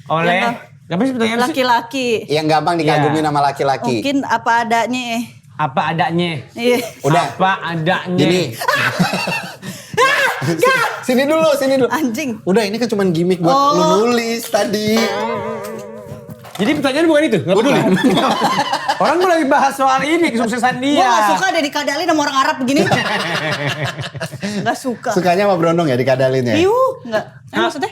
oleh apa sih pertanyaannya sih? Laki-laki. Yang gampang dikagumi Iya. sama laki-laki. Mungkin apa adanya. Apa adanya? Iya. Udah. Apa adanya? Gini. Sini dulu. Anjing. Udah ini kan cuma gimmick buat Oh. lu nulis tadi. Jadi pertanyaan bukan itu? Nggak peduli. Orang gue lagi bahas soal ini kesuksesan Gue dia. gak suka deh dikadalin sama orang Arab begini. Gak suka. Sukanya sama Brondong ya dikadalin ya? Iu, enggak. Maksudnya?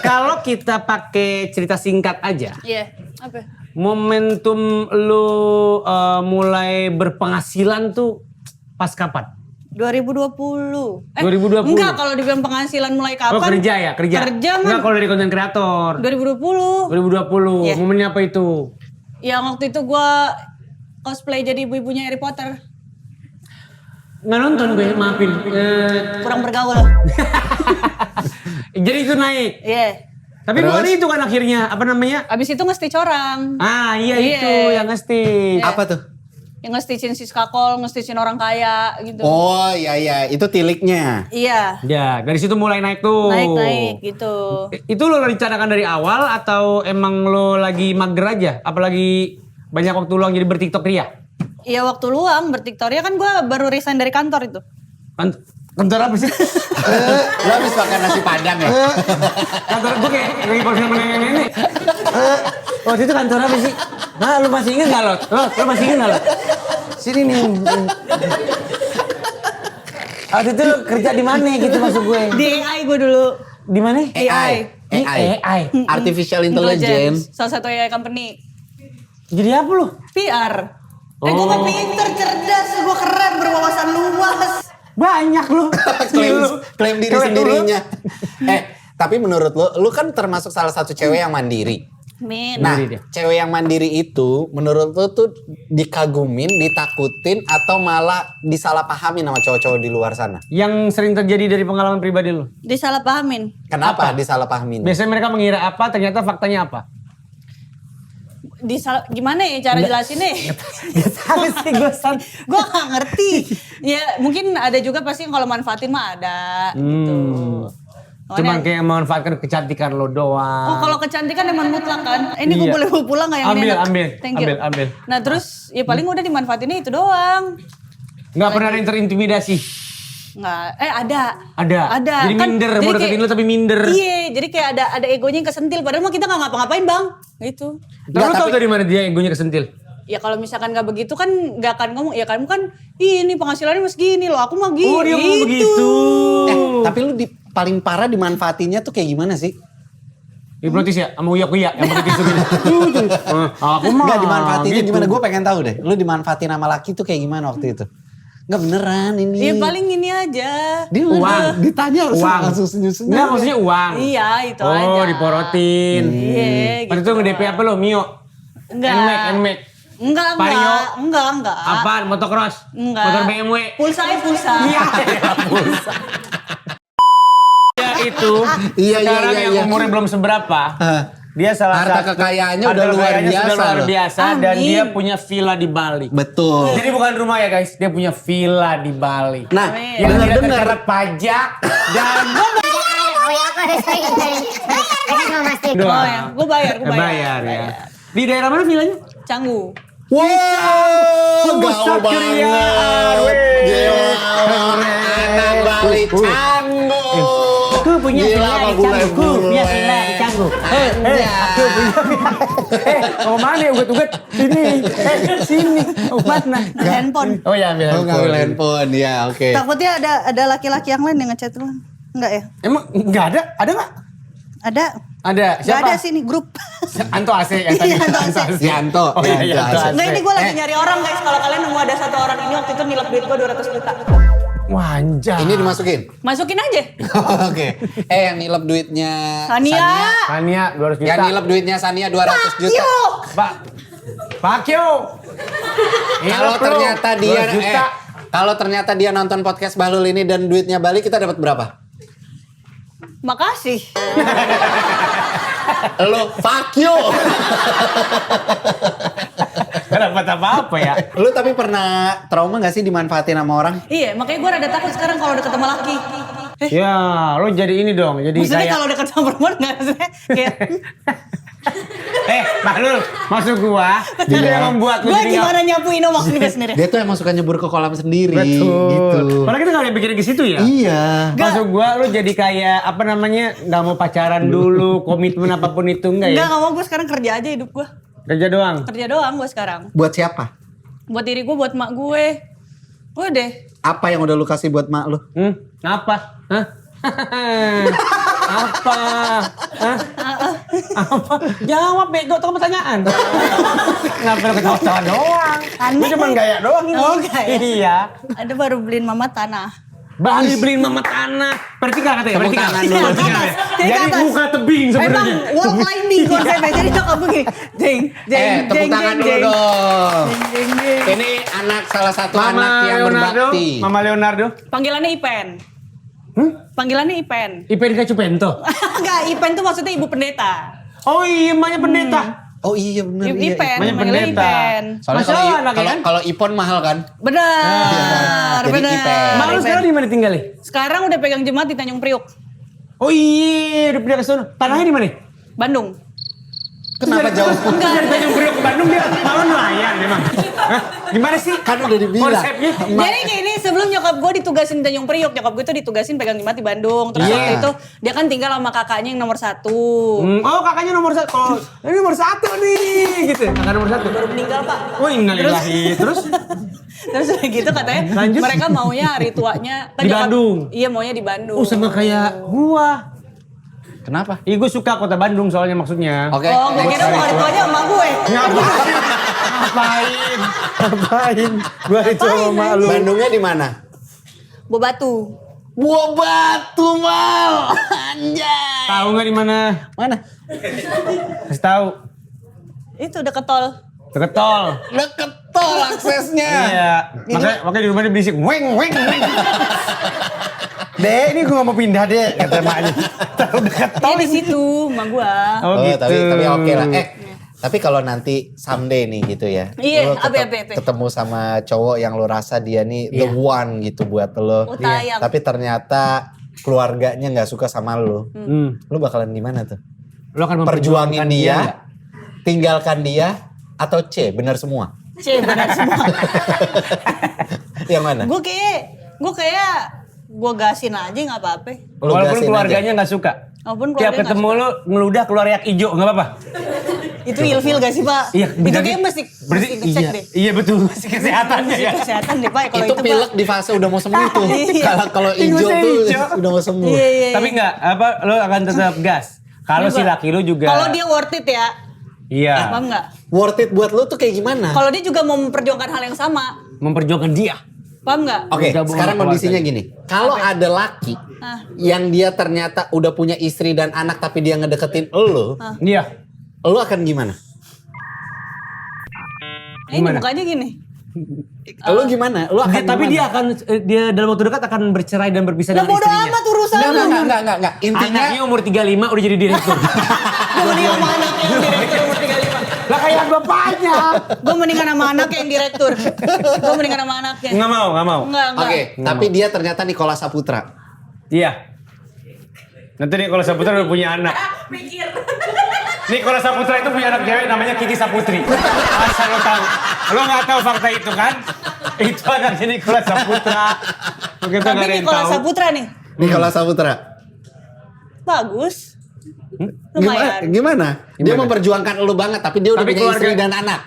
Kalau kita pakai cerita singkat aja, Iya. Apa? momentum lu mulai berpenghasilan tuh pas kapan? 2020. 2020. Enggak, kalau dibilang penghasilan mulai kapan? Oh kerja ya, kerja. Kerja Enggak mah kalau dari konten kreator. 2020. 2020. Iya. Momennya apa itu? Yang waktu itu gue cosplay jadi ibu-ibunya Harry Potter. Nggak nonton gue, maafin. Kurang bergaul. Jadi itu naik. Iya. Tapi Terus? bukan itu kan akhirnya, apa namanya? Abis itu nge-stitch orang. Ah iya Iya. itu yang nge-stitch. Apa tuh? Yang nge-stitchin Siska Kol, nge-stitchin orang kaya gitu. Oh iya itu tiliknya. Iya. Ya, dari situ mulai naik tuh. Naik gitu. Itu lo rencanakan dari awal atau emang lo lagi mager aja? Apalagi banyak waktu luang jadi bertiktok ria? Iya waktu luang bertiktoria kan gue baru resign dari kantor itu. Kantor apa sih? Lo habis makan nasi padang ya? Kantor gue kayak lagi konser sama nenek-nenek. Waktu itu kantor apa sih? Nah, lu masih inget gak lo? Lo masih inget gak lo? Sini nih. Waktu itu lo kerja di mana gitu maksud gue? Di AI gue dulu. Di mana? AI. Artificial Intelligence. Salah satu AI company. Jadi apa lo? PR. Gue mah pinter, cerdas, gue keren, berwawasan luas. Banyak lo. klaim diri sendirinya. Tapi menurut lu kan termasuk salah satu cewek yang mandiri. Min. Nah, Mandiri dia. cewek yang mandiri itu menurut lu tuh dikagumin, ditakutin, atau malah disalahpahamin sama cowok-cowok di luar sana? Yang sering terjadi dari pengalaman pribadi lo? Disalahpahamin. Kenapa disalahpahamin? Biasanya mereka mengira apa, ternyata faktanya apa? Gimana ya cara jelasinnya? Gak tahu sih gue Gue gak ngerti. Ya mungkin ada juga pasti yang kalau manfaatin mah ada gitu. Cuma kayak memanfaatkan kecantikan lo doang. Oh kalau kecantikan emang mutlak kan? Ini gue Iya. boleh bawa pulang gak yang ini? Ambil, Thank you. ambil. Nah terus ya paling udah dimanfaatinnya itu doang. Nggak pernah ada yang terintimidasi. Nggak, ada. Ada. Jadi minder, mau jadi deketin kayak- lu tapi minder. Iya, jadi kayak ada egonya yang kesentil. Padahal mah kita nggak ngapa-ngapain bang, gitu. Terus lo tau dari mana dia egonya kesentil? Ya kalau misalkan nggak begitu kan nggak akan ngomong. Ya kamu kan, ini penghasilannya mas gini loh. Aku mah gini. Oh dia ngomong begitu. Tapi lu paling parah dimanfaatinnya tuh kayak gimana sih? Hipnotis ya, sama uya-uya yang pakai tisu gitu. Aku mah Enggak dimanfaatinnya gitu. gimana? Gue pengen tahu deh. Lu dimanfaatin sama laki tuh kayak gimana waktu itu? Enggak beneran ini. Ya paling ini aja. Dia Uang. ditanya harus Uang. langsung senyum-senyum. Enggak maksudnya uang. Iya itu Oh aja. diporotin. Iya. Waktu itu nge-DP apa lo? Mio? Enggak. Nmax. Enggak. Vario. Enggak. Apaan? Motocross? Enggak. Motor BMW? Pulsa. Iya. Ya itu. Iya, Sekarang iya, yang iya. umurnya belum seberapa. Dia salah Harta satu. kekayaannya harta udah luar kekayaannya biasa sudah luar loh. biasa dan Amin. dia punya villa di Bali. Betul. Jadi bukan rumah ya guys, dia punya villa di Bali. Nah, Amin. Yang tidak dengar-dengar. terkena pajak dan Oh ya, aku harus Aku mau mastiin. doang. Oh ya, gue bayar. Bayar ya. Di daerah mana villanya? Canggu. Wow, Pusat gaul keriaan, banget. weh. Gila, anak Bali Canggu. Ku punya Gila, villa sama di Canggu. Ku bule-bule. punya villa di Canggu. Mau mana uget-uget? Sini. Sini. Mau mana? Handphone. Oh ya, ambil Oh, ngambil handphone. Ya, oke. Takutnya ada laki-laki yang lain yang ngechat lu. Enggak ya? Emang enggak ada? Ada enggak? Ada. Ada. Gak Siapa? ada sih nih grup. Anto AC yang tadi. Iya, Anto AC. Yanto. Oh iya, Yanto Yanto AC. Enggak, ini gue lagi nyari orang guys. Kalau kalian nemu ada satu orang ini waktu itu nilep duit gue 200 juta. Wah, anjay. Ini dimasukin. Masukin aja. Oke. Yang nilep duitnya Sania. Tania 200 juta. Yang nilep duitnya Sania 200 juta. Pak Kyo. Kalau ternyata dia kalau ternyata dia nonton podcast Bahlul ini dan duitnya balik, kita dapat berapa? Makasih. Lo fuck you. Gak dapat apa-apa ya. Lu tapi pernah trauma gak sih dimanfaatin sama orang? Iya, makanya gue rada takut sekarang kalau deket sama laki. Ya, lo jadi ini dong. Jadi Maksudnya kayak kalau deket sama perempuan nggak maksudnya kayak Bahlul, maksud gua dia yang membuat lu gue jadi gimana nyapuin omak sendiri sendiri. Dia tuh emang suka nyebur ke kolam sendiri. Betul. Gitu. Padahal kita gak ada pikirin ke situ ya. Iya. Maksud gua lu jadi kayak apa namanya nggak mau pacaran dulu, komitmen apapun itu enggak Enggak, ya? nggak mau, gue sekarang kerja aja hidup gue. Kerja doang. Kerja doang gue sekarang. Buat siapa? Buat diri gue, buat mak gue. Gue deh. Apa yang udah lu kasih buat mak lu? Apa? Hah? Apa? Hah? Apa? Jawab bego tuh pertanyaan. Kenapa lu ketawa-tawa doang? Aneh. Lu cuma gaya doang ini. Oh, gaya. Iya. Ada baru beliin mama tanah. Bang dibeliin mama tanah. Vertikal katanya, Tepuk vertikal. tangan dulu. Vertikal ya? Jadi ke Jadi atas. muka tebing sebenarnya. Emang wall climbing konsepnya. Jadi nyokap gue gini. Jeng, jeng, Tepuk jeng, tangan jeng, dulu jeng. dong. Jeng, jeng, jeng. Ini anak salah satu Mama anak yang Leonardo, berbakti. Mama Leonardo. Panggilannya Ipen. Panggilannya Ipen. Ipen Kacupento. Enggak, Ipen tuh maksudnya ibu pendeta. Oh iya, emaknya pendeta. Oh iya benar. Iya. Ipen, Banyak panggilannya pendeta. Ipen. Soalnya Masya Allah, anaknya kalau kan? kalau Ipon mahal kan? Benar, Jadi benar. Ipen. Mak lu sekarang di mana tinggalnya? Sekarang udah pegang jemaat di Tanjung Priuk, Oh iya, udah pindah ke sana. Tanahnya di mana? Bandung. Kenapa jauh? Enggak, dari Tanjung Priok ke Bandung dia malah nelayan memang. Hah? Gimana sih? Kan udah dibilang. Konsepnya. Jadi gini, sebelum nyokap gue ditugasin di Tanjung Priuk, nyokap gue tuh ditugasin pegang jemaat di Bandung. Terus Iya. waktu itu dia kan tinggal sama kakaknya yang nomor 1. Oh kakaknya nomor 1. Oh ini nomor 1 nih gitu. Kakak nomor 1. Baru meninggal pak. Oh innalillahi. Terus Terus udah gitu katanya Lanjut. mereka maunya hari tuanya kan Di nyokap- Bandung? Iya maunya di Bandung. oh sama kayak gua. Kenapa? Ih gue suka kota Bandung soalnya maksudnya. Oke. Oh, gue kira mau hari tuanya sama gue. Ngapain? Ngapain? Gua itu sama lu. Bandungnya di mana? Buah Batu. Buah Batu mal. Anjay. Tahu nggak di mana? Mana? Kasih tahu. Itu udah ketol. Deket tol. Deket tol aksesnya. Iya. Makanya di rumah dia berisik. Weng weng weng. Dek, ini gue gak mau pindah deh, kata emaknya. Tahu deket tol. Dia di situ sama gua. Oh, gitu. tapi oke lah. Tapi kalau nanti someday nih gitu ya. Iya, lu apa. ketemu sama cowok yang lu rasa dia nih the one gitu buat lo. Oh, tayang. Tapi ternyata keluarganya nggak suka sama lu. Lu bakalan gimana tuh? Lo akan Perjuangin dia, nggak? tinggalkan dia, atau C, benar semua? C benar semua. Yang mana? Gue kayak gue gasin aja nggak apa-apa. Lu Walaupun gasin keluarganya aja. nggak suka. Walaupun Tiap keluarga ketemu lu ngeludah keluar yak ijo, nggak apa-apa. Itu ilfil gak sih pak? Iya, Itu kayaknya mesti dicek iya, deh. iya betul, mesti kesehatannya ya. Kesehatan deh pak kalau Itu itu, pilek pak. di fase udah mau sembuh tuh. Iya. Kalau hijau Fase tuh hijau. udah mau sembuh. Iya. Tapi nggak, apa lo akan tetap gas. Kalau si laki lu juga. Kalau dia worth it ya, Iya. paham nggak? Worth it buat lu tuh kayak gimana? Kalau dia juga mau memperjuangkan hal yang sama, Memperjuangkan dia. paham nggak? Oke, Gabung sekarang sama kondisinya keluarga. gini. Kalau ada laki Ah. yang dia ternyata udah punya istri dan anak tapi dia ngedeketin elu, Iya. elu akan gimana? Ini Gimana? mukanya gini. Elu gimana? Elu akan Tapi gimana? dia akan dia dalam waktu dekat akan bercerai dan berpisah Lah dengan bodo istrinya. amat urusan lu. Enggak. Intinya Anaknya umur 35 udah jadi direktur. Gue mendingan sama anaknya yang direktur umur 35. Lah kayak bapaknya. Gue mendingan sama anaknya yang direktur. Gue mendingan sama anaknya. Nggak mau. Enggak. Oke, tapi dia ternyata Nicholas Saputra. Iya. Nanti nih kalau Saputra udah punya anak. Mikir. Nih kalau Saputra itu punya anak cewek namanya Kiki Saputri. Asal lo tahu. Lo nggak tahu fakta itu kan? Itu anaknya Nicholas Saputra. Begitu nggak Tapi ada yang Nicholas tahu. Saputra nih, Nicholas Saputra. bagus. Lumayan. Gimana? Dia memperjuangkan lu banget tapi dia udah Tapi punya istri keluarga- dan anak.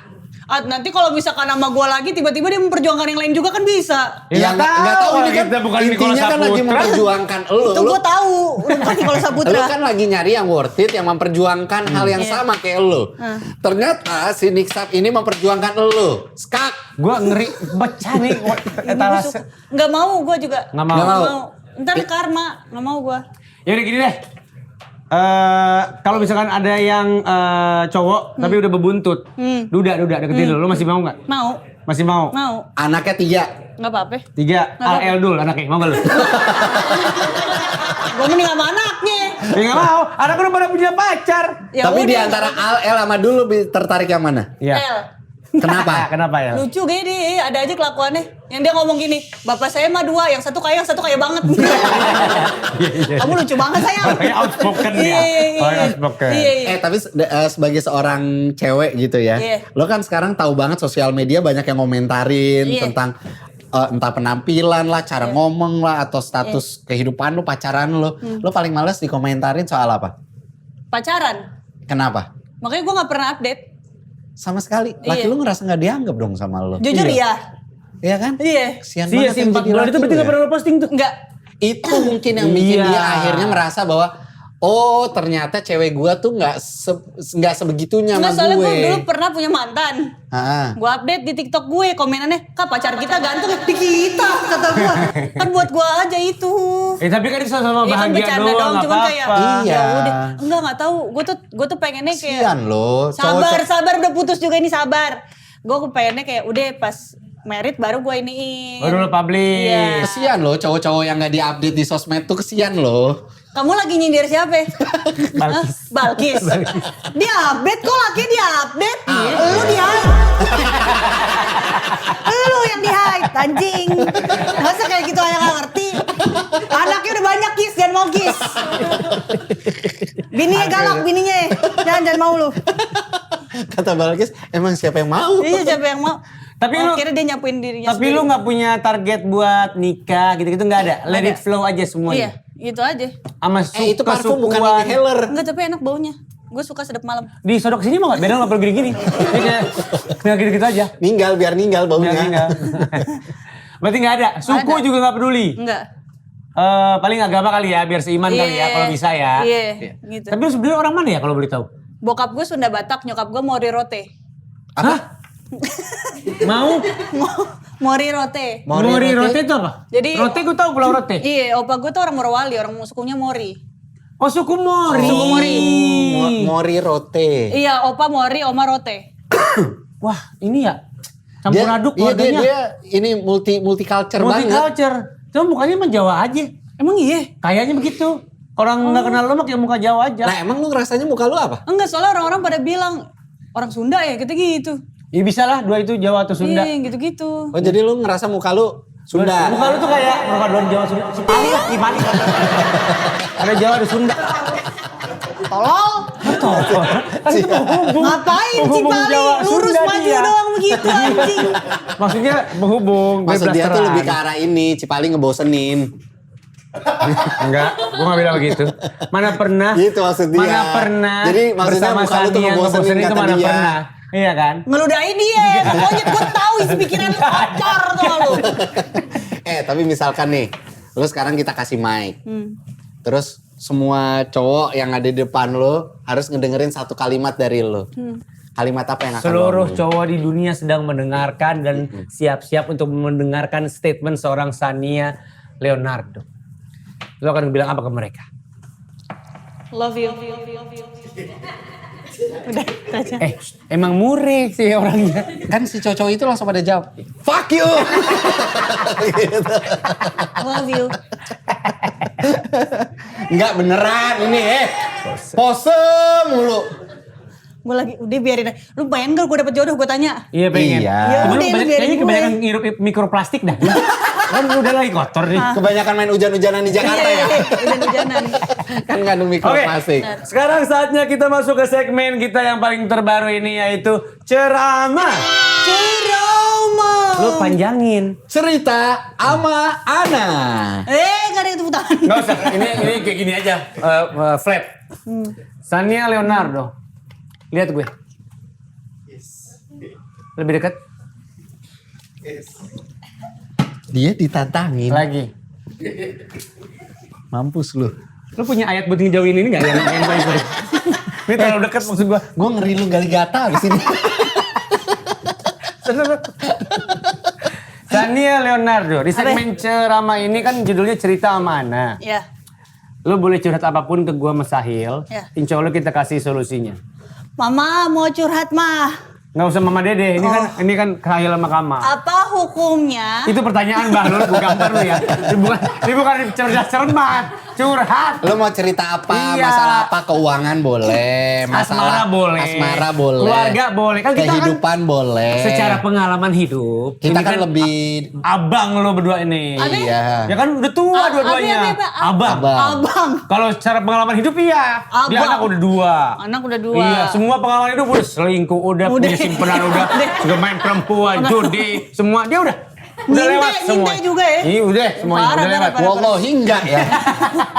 Nanti kalau misalkan sama gue lagi tiba-tiba dia memperjuangkan yang lain juga kan bisa. Ya, nggak tahu, ini kan kita bukan intinya Nicholas kan lagi Saputra. memperjuangkan lu. Itu gue tahu. Bukan kalau Lu Saputra. kan lagi nyari yang worth it, yang memperjuangkan hal yang sama kayak lu. Ternyata si Niksap ini memperjuangkan lu. Skak. Gua ngeri pecah nih etalase. Nggak mau gue juga. Nggak mau. Nggak mau. Ntar karma. Nggak mau gue. Ya udah gini deh. Kalau misalkan ada yang cowok tapi udah bebuntut, duda deketin lu masih mau nggak? Mau. Masih mau? Mau. Anaknya 3. Nggak apa-apa. 3 Nggak apa-apa. Eldul anaknya mau nggak lu? Gue mending sama anaknya. Ya nggak mau. Anak udah pada punya pacar. Ya Tapi di udah. antara Al, El sama Dul lebih tertarik yang mana? Iya. El. Kenapa? Kenapa ya? Lucu gini, ada aja kelakuannya. Yang dia ngomong gini, bapak saya mah 2, yang satu kaya banget. Kamu lucu banget sayang. Orangnya outspoken ya. Orangnya outspoken. Iya. Tapi sebagai seorang cewek gitu ya, Iya. lo kan sekarang tahu banget sosial media banyak yang komentarin Iya. tentang entah penampilan lah, cara ngomong lah, atau status kehidupan lo, pacaran lo. Lo paling males dikomentarin soal apa? Pacaran. Kenapa? Makanya gue gak pernah update. Sama sekali. Laki Iya. lo ngerasa nggak dianggap dong sama lo. Jujur Iya. iya. Iya kan? Iya. Kesian Iya banget sih yang 4 jadi bulan laki itu berarti lo nggak ya. pernah lo posting tuh. Enggak. Itu mungkin yang bikin Iya. dia akhirnya merasa bahwa oh ternyata cewek gua tuh nggak sebegitunya Enggak, sama soalnya gue. gue dulu pernah punya mantan. Ah. Gue update di TikTok gue, komenannya, Kak pacar kita ganteng di kita, kata gue. Kan buat gue aja itu. Tapi kan itu sama Iya kan bahagia bercanda doang, doang, nggak cuman kayak apa-apa. Iya. ya udah. Enggak tahu. Gue tuh pengennya kayak Kasian lo. sabar udah putus juga ini sabar. Gue pengennya kayak udah pas merit baru gue iniin. Baru lo publish. Iya. Kesian lo cowok-cowok yang nggak diupdate di sosmed tuh kesian lo. Kamu lagi nyindir siapa? Balkis. Hah? Balkis. Dia update kok laki dia update. Lu di hide. Lu yang di hide anjing. Masa kayak gitu aja gak ngerti. Anaknya udah banyak Kis, jangan mau Kis. Bininya galak bininya. Jangan mau lu. Kata Balkis, emang siapa yang mau? Iya siapa yang mau. Tapi lu- akhirnya dia nyapuin dirinya Tapi lu nggak punya target buat nikah gitu-gitu nggak ada. Let Ada. it flow aja semuanya. Iya, gitu aja. Sama Itu parfum bukan kesukuan. inhaler. Enggak tapi enak baunya. Gue suka sedap malam. Disodok sini mau nggak? Beda nggak perlu gini-gini. Ini kayak gitu-gitu aja. Biar ninggal baunya. Biar tinggal. Berarti nggak ada. Suku Ada. juga nggak peduli. Enggak. Paling agama kali ya, biar seiman kali ya kalau bisa ya. Iya, gitu. Tapi lu sebenarnya orang mana ya kalau boleh tahu? Bokap gue Sunda Batak, nyokap gue Mori Rote. Apa? Mau? Mori Rote. Mori rote itu apa? Jadi- rote gue tahu Pulau Rote. Iya, opa gue tuh orang Morowali, orang sukunya Mori. Oh suku Mori. Suku Mori. Mori rote. Iya, opa Mori, oma Rote. Wah ini ya campur aduk Iya, keluarganya. dia ini multiculture banget. Multiculture. Cuma mukanya mah Jawa aja. Emang iya? Kayaknya begitu. Orang nggak kenal lo mah kayak muka Jawa aja. Nah emang lu ngerasanya muka lu apa? Enggak, soalnya orang-orang pada bilang orang Sunda ya, gitu-gitu. Ya bisa lah dua itu Jawa atau Sunda. Iya, gitu-gitu. Oh jadi lu ngerasa muka lu Sunda? Muka lu tuh kayak perpaduan Jawa Sunda. Cipali lah, Cipali. Ada Jawa ada Sunda. Tolol. Kan itu penghubung. Ngapain Penghubung Cipali? Jawa, Lurus Sunda maju dia. doang begitu anjing. Maksudnya penghubung. Maksud dia tuh blasteran. lebih ke arah ini, Cipali ngebosenin. Enggak, gua gak bilang begitu. Mana pernah? Gitu maksud dia. Mana pernah? Jadi maksudnya bersama muka lu tuh Sani yang ngebosenin ngebosenin itu kata mana dia. pernah? Iya kan? Ngeludahin dia, pokoknya gue tahu isi pikiran lu kotor tuh lu. Tapi misalkan nih, lu sekarang kita kasih mic. Terus semua cowok yang ada di depan lu harus ngedengerin satu kalimat dari lu. Kalimat apa yang akan lu Seluruh omongin? cowok di dunia sedang mendengarkan dan siap-siap untuk mendengarkan statement seorang Sania Leonardo. Lo akan bilang apa ke mereka? Love you. Udah, itu aja. Emang murek sih orangnya. Kan si cowok itu langsung pada jawab, fuck you! Love you. Enggak beneran ini pose mulu. Gue lagi, udah biarin aja. Lu pengen gak gue dapet jodoh, gue tanya. Iya pengen. Iya. Cuman Ya udah, lu lu biarin kayaknya gue. kebanyakan ngirup mikroplastik dah. Kan udah lagi kotor nih. Kebanyakan main hujan-hujanan di Jakarta ya. Hujan-hujanan. Kan ngandung Oke, mikroplastik. sekarang saatnya kita masuk ke segmen kita yang paling terbaru ini yaitu ceramah. Ceramah. mah. Lu panjangin. Cerita ama Ana. Gak ada yang tepuk tangan. Nggak usah, ini kayak gini aja, flat. Sania Leonardo, lihat gue. Lebih dekat. Dia ditantangin. Lagi. Mampus lu. Lu punya ayat buat ngejauhin ini nggak? Yang paling sering. Ini terlalu dekat maksud gue. Gue ngeri lu gali gata abis ini. Sania Leonardo, di segmen ceramah ini kan judulnya cerita amanah. Ya. Lu boleh curhat apapun ke gua sama Sahil. Ya. Insya Allah kita kasih solusinya. Mama mau curhat mah. Nggak usah Mama Dede, ini kan Sahil sama Kama. Apa hukumnya? Itu pertanyaan Bahlul, bukan lu ya. Ini bukan cerdas cermat, curhat. Lu mau cerita apa? Iya. Masalah apa? Keuangan boleh. Asmara boleh. Asmara boleh. Keluarga boleh. Kan kita kehidupan boleh. secara pengalaman hidup. Kita ini kan lebih abang lo berdua ini. Abi? iya. Ya kan udah tua dua-duanya. Abang. Abang. Kalau secara pengalaman hidup iya. Dia Abang. anak udah dua. Anak udah dua. Iya, semua pengalaman hidup udah selingkuh, udah punya simpenan, udah juga main perempuan, judi, semua dia udah Nyintai- lewat semua. nyintai juga ya? Iya udah semuanya Parah, udah lewat. parah. Wallahi enggak ya.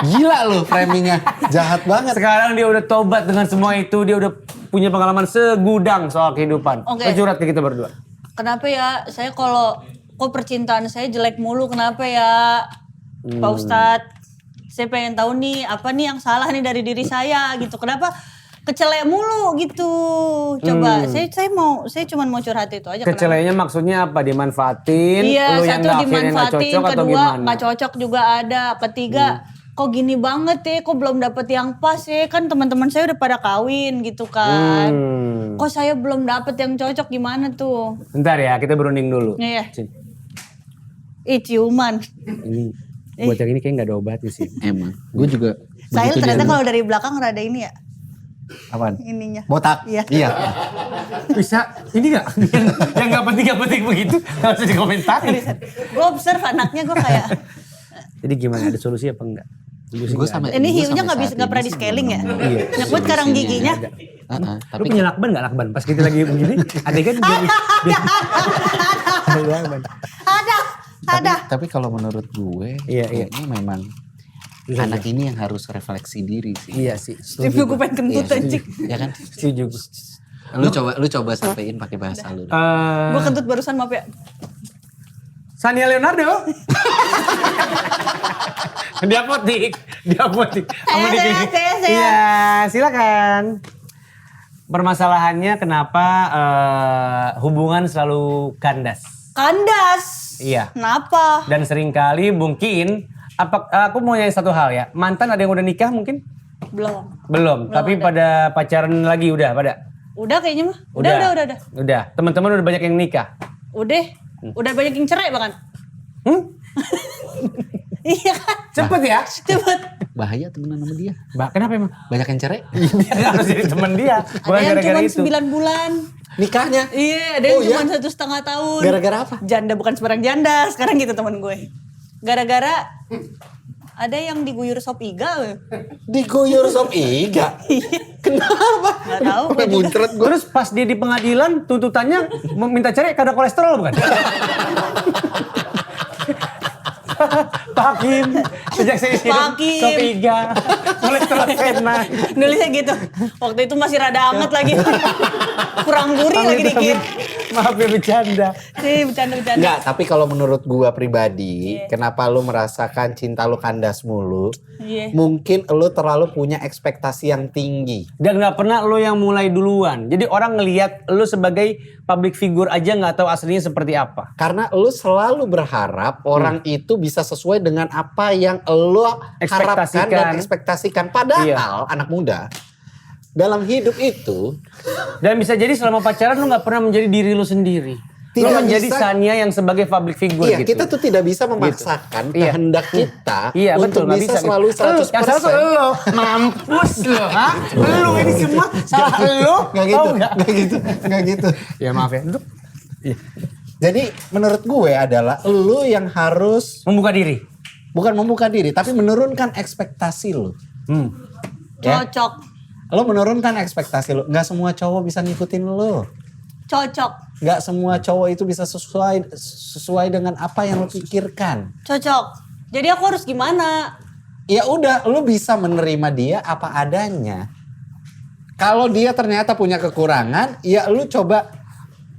Gila lu framingnya. Jahat banget. Sekarang dia udah tobat dengan semua itu, dia udah punya pengalaman segudang soal kehidupan. Oke. Curhat ke kita berdua. Kenapa ya? Saya kok percintaan saya jelek mulu. Kenapa ya? Pak Ustadz. Saya pengen tahu nih apa nih yang salah nih dari diri saya gitu. Kenapa kecelek mulu gitu. Coba saya cuma mau curhat itu aja. Kecelainya maksudnya apa? Dimanfaatin? Iya, lu yang satu nggak akhirnya nggak dimanfaatin, cocok atau kedua gimana? nggak cocok juga ada, ketiga kok gini banget ya, kok belum dapet yang pas ya, kan teman-teman saya udah pada kawin gitu kan. Kok saya belum dapet yang cocok, gimana tuh? Bentar ya, kita berunding dulu. Iya. Sini. Ih, ciuman. Ini buat yang ini kayak nggak ada obatnya sih. Emang. Gue juga. Saya begitu ternyata dia- kalau dari belakang rada ini ya, Apaan? ininya. Botak. Iya. Iya. Bisa, ini nggak? yang nggak penting begitu, nggak usah dikomentarin. Gue observe anaknya, gue kayak Jadi gimana? Ada solusi apa enggak? Gue sama. ini gua hiunya sampai nggak bisa, saat nggak pernah ini di sih scaling ya. belum Iya. Nyekut karang giginya. Heeh, Lu tapi punya lakban nggak lakban? Pas kita lagi begini, adegan ada lakban. Ada. tapi kalau menurut gue Iya, iya. kayaknya memang anak ini yang harus refleksi diri sih. Iya sih. Tapi gue pengen kentut anjing. Ya kan? Setuju. Lu coba sampein pakai bahasa lu. Gue kentut barusan, maaf ya. Sania Leonardo. Dia apotik. Sama di sini. Saya. Iya, silakan. Permasalahannya kenapa hubungan selalu kandas? Kandas. Iya. Kenapa? Dan seringkali mungkin aku mau nanya satu hal ya. Mantan ada yang udah nikah mungkin? Belum, tapi pada pacaran lagi udah pada. Udah kayaknya mah. Udah. Udah. Teman-teman udah banyak yang nikah. Udah banyak yang cerai bahkan. Iya kan? Cepet ya? Cepet. Bahaya temenan sama dia. Kenapa emang? Banyak yang cerai. Dia harus jadi teman dia. Bukan Ada yang gara-gara cuma itu. 9 bulan. Nikahnya. Iya, ada yang Oh, iya? cuma 1,5 tahun. Gara-gara apa? Janda, bukan sembarang janda. Sekarang gitu teman gue. Gara-gara ada yang diguyur sop iga. Digoyor sop iga. Kenapa? Nggak tahu, gue juga. Muncrat gue. Terus pas dia di pengadilan tuntutannya meminta cerai karena kolesterol bukan? Pak Hakim, sejak saya hidup Pak Hakim. sop iga, kolesterol saya naik. Nulisnya gitu. Waktu itu masih rada anget lagi. Kurang gurih lagi dikit. Maaf ya bercanda. Sih, bercanda-bercanda. Enggak, tapi kalau menurut gua pribadi, kenapa lu merasakan cinta lu kandas mulu? Iya. Mungkin lu terlalu punya ekspektasi yang tinggi. Dan nggak pernah lo yang mulai duluan. Jadi orang ngelihat lo sebagai public figure aja nggak tahu aslinya seperti apa. Karena lu selalu berharap orang itu bisa sesuai dengan apa yang lu harapkan dan ekspektasikan. Padahal anak muda dalam hidup itu Dan bisa jadi selama pacaran lo nggak pernah menjadi diri lo sendiri. Lo Tidak menjadi bisa. Sania yang sebagai public figure iya, gitu. kita tuh tidak bisa memaksakan Iya. kehendak kita Iya untuk betul, nggak bisa bisa selalu gitu. 100%. Yang salah tuh lo, mampus lo, ha? Lo ini semua salah lo. Nggak gitu, nggak gitu. Ya maaf ya. Untuk Jadi menurut gue adalah lu yang harus membuka diri. bukan membuka diri, tapi menurunkan ekspektasi lu. Ya? Cocok. Lu menurunkan ekspektasi lu. Nggak semua cowok bisa ngikutin lu. Cocok. Gak semua cowok itu bisa sesuai dengan apa yang lo pikirkan. Cocok. Jadi aku harus gimana? Ya udah, lo bisa menerima dia apa adanya. Kalau dia ternyata punya kekurangan, ya lo coba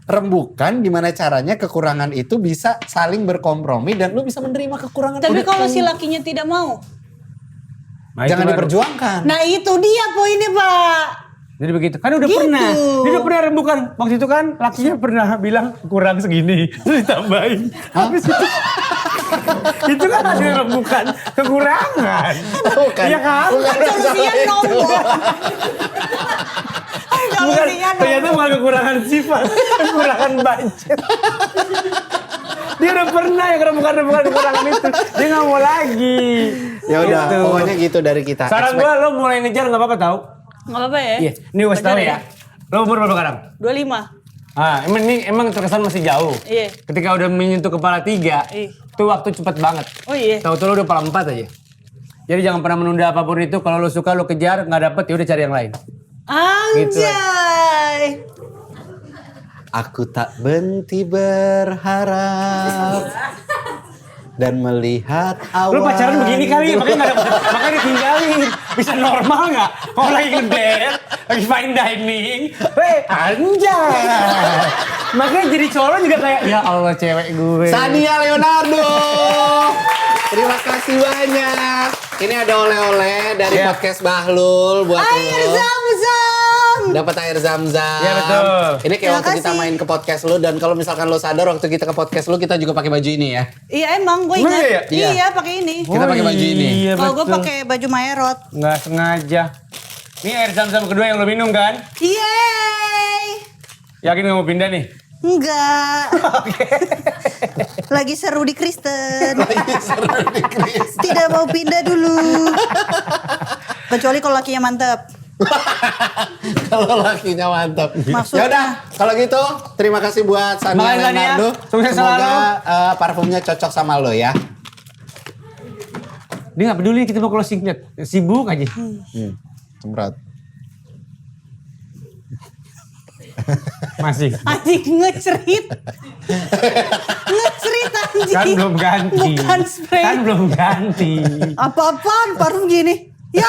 rembukan gimana caranya kekurangan itu bisa saling berkompromi dan lo bisa menerima kekurangan. Tapi Udah kalau tuh. si lakinya tidak mau. Nah, itu Jangan baru. diperjuangkan. Nah itu dia poinnya Pak. Jadi begitu. Kan udah Gitu. pernah. Dia udah pernah rembukan. Waktu itu kan lakinya pernah bilang kurang segini. Terus ditambahin. Habis itu. Itu kan hasil rembukan kekurangan. Bukan. Iya kan? Bukan Solusinya masalah itu. nombor. Bukan, Solusinya ternyata nombor. bukan kekurangan sifat. Kekurangan budget. Dia udah pernah yang rembukan kekurangan itu. Dia gak mau lagi. Ya udah, Gitu. pokoknya gitu dari kita. Saran gue lo mulai ngejar gak apa-apa tau. Gak apa-apa ya? Iya, ini gue kasih tau ya. Lo umur berapa sekarang? 25. Ah, emang terkesan masih jauh. Iya. Ketika udah menyentuh kepala 3, Iya. itu waktu cepet banget. Oh iya. Tahu-tahu lo udah kepala 4 aja. Jadi jangan pernah menunda apapun itu. Kalau lo suka lo kejar, nggak dapet ya udah cari yang lain. Gitu Anjay. Aku tak berhenti berharap dan melihat awan. Lo pacaran begini kali, makanya nggak dapet, makanya ditinggalin. Bisa normal nggak? Kalau lagi ngedate, lagi fine dining, anjay. Makanya jadi cowok juga kayak, ya Allah cewek gue. Sania Leonardo. Terima kasih banyak. Ini ada oleh-oleh dari Iya. podcast Bahlul buat Air lo. zam-zam. Dapat air zam-zam. Iya, betul. Ini kayak Terima waktu kita kasih. main ke podcast lu dan kalau misalkan lo sadar waktu kita ke podcast lu kita juga pakai baju ini ya. Iya emang gue Emang ingat. iya? Iya. Iya pakai ini. Kita pakai baju ini. Iya Kalau gue betul. pakai baju Maerot. Nggak sengaja. Ini air zam-zam kedua yang lo minum kan? Yeay. Yakin nggak mau pindah nih? Enggak. Lagi seru di Kristen. Tidak mau pindah dulu. Kecuali kalau lakinya mantep. Kalau lakinya mantap. Maksudnya? Ya udah, kalau gitu terima kasih buat Sania Makasih, Sania. Leonardo. Sukses Semoga selalu. parfumnya cocok sama lo ya. Dia nggak peduli kita mau closing chat. Sibuk aja. Semprot. Masih. Anjing ngecerit. Ngecerit anjing. Kan belum ganti. Bukan spray. Kan belum ganti. Apa-apaan parfum gini. Ya.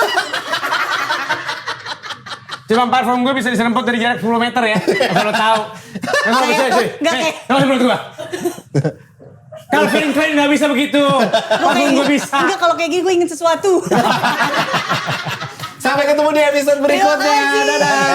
Cuma parfum gue bisa diserempet dari jarak 10 meter ya. Asal lo tahu. Emang bisa sih. Nggak kayak- Kalau menurut gue. Calvin Klein nggak bisa begitu. Parfum gue bisa. Enggak kalau kayak gini gue ingin sesuatu. Sampai ketemu di episode berikutnya. Terima kasih. Dadah.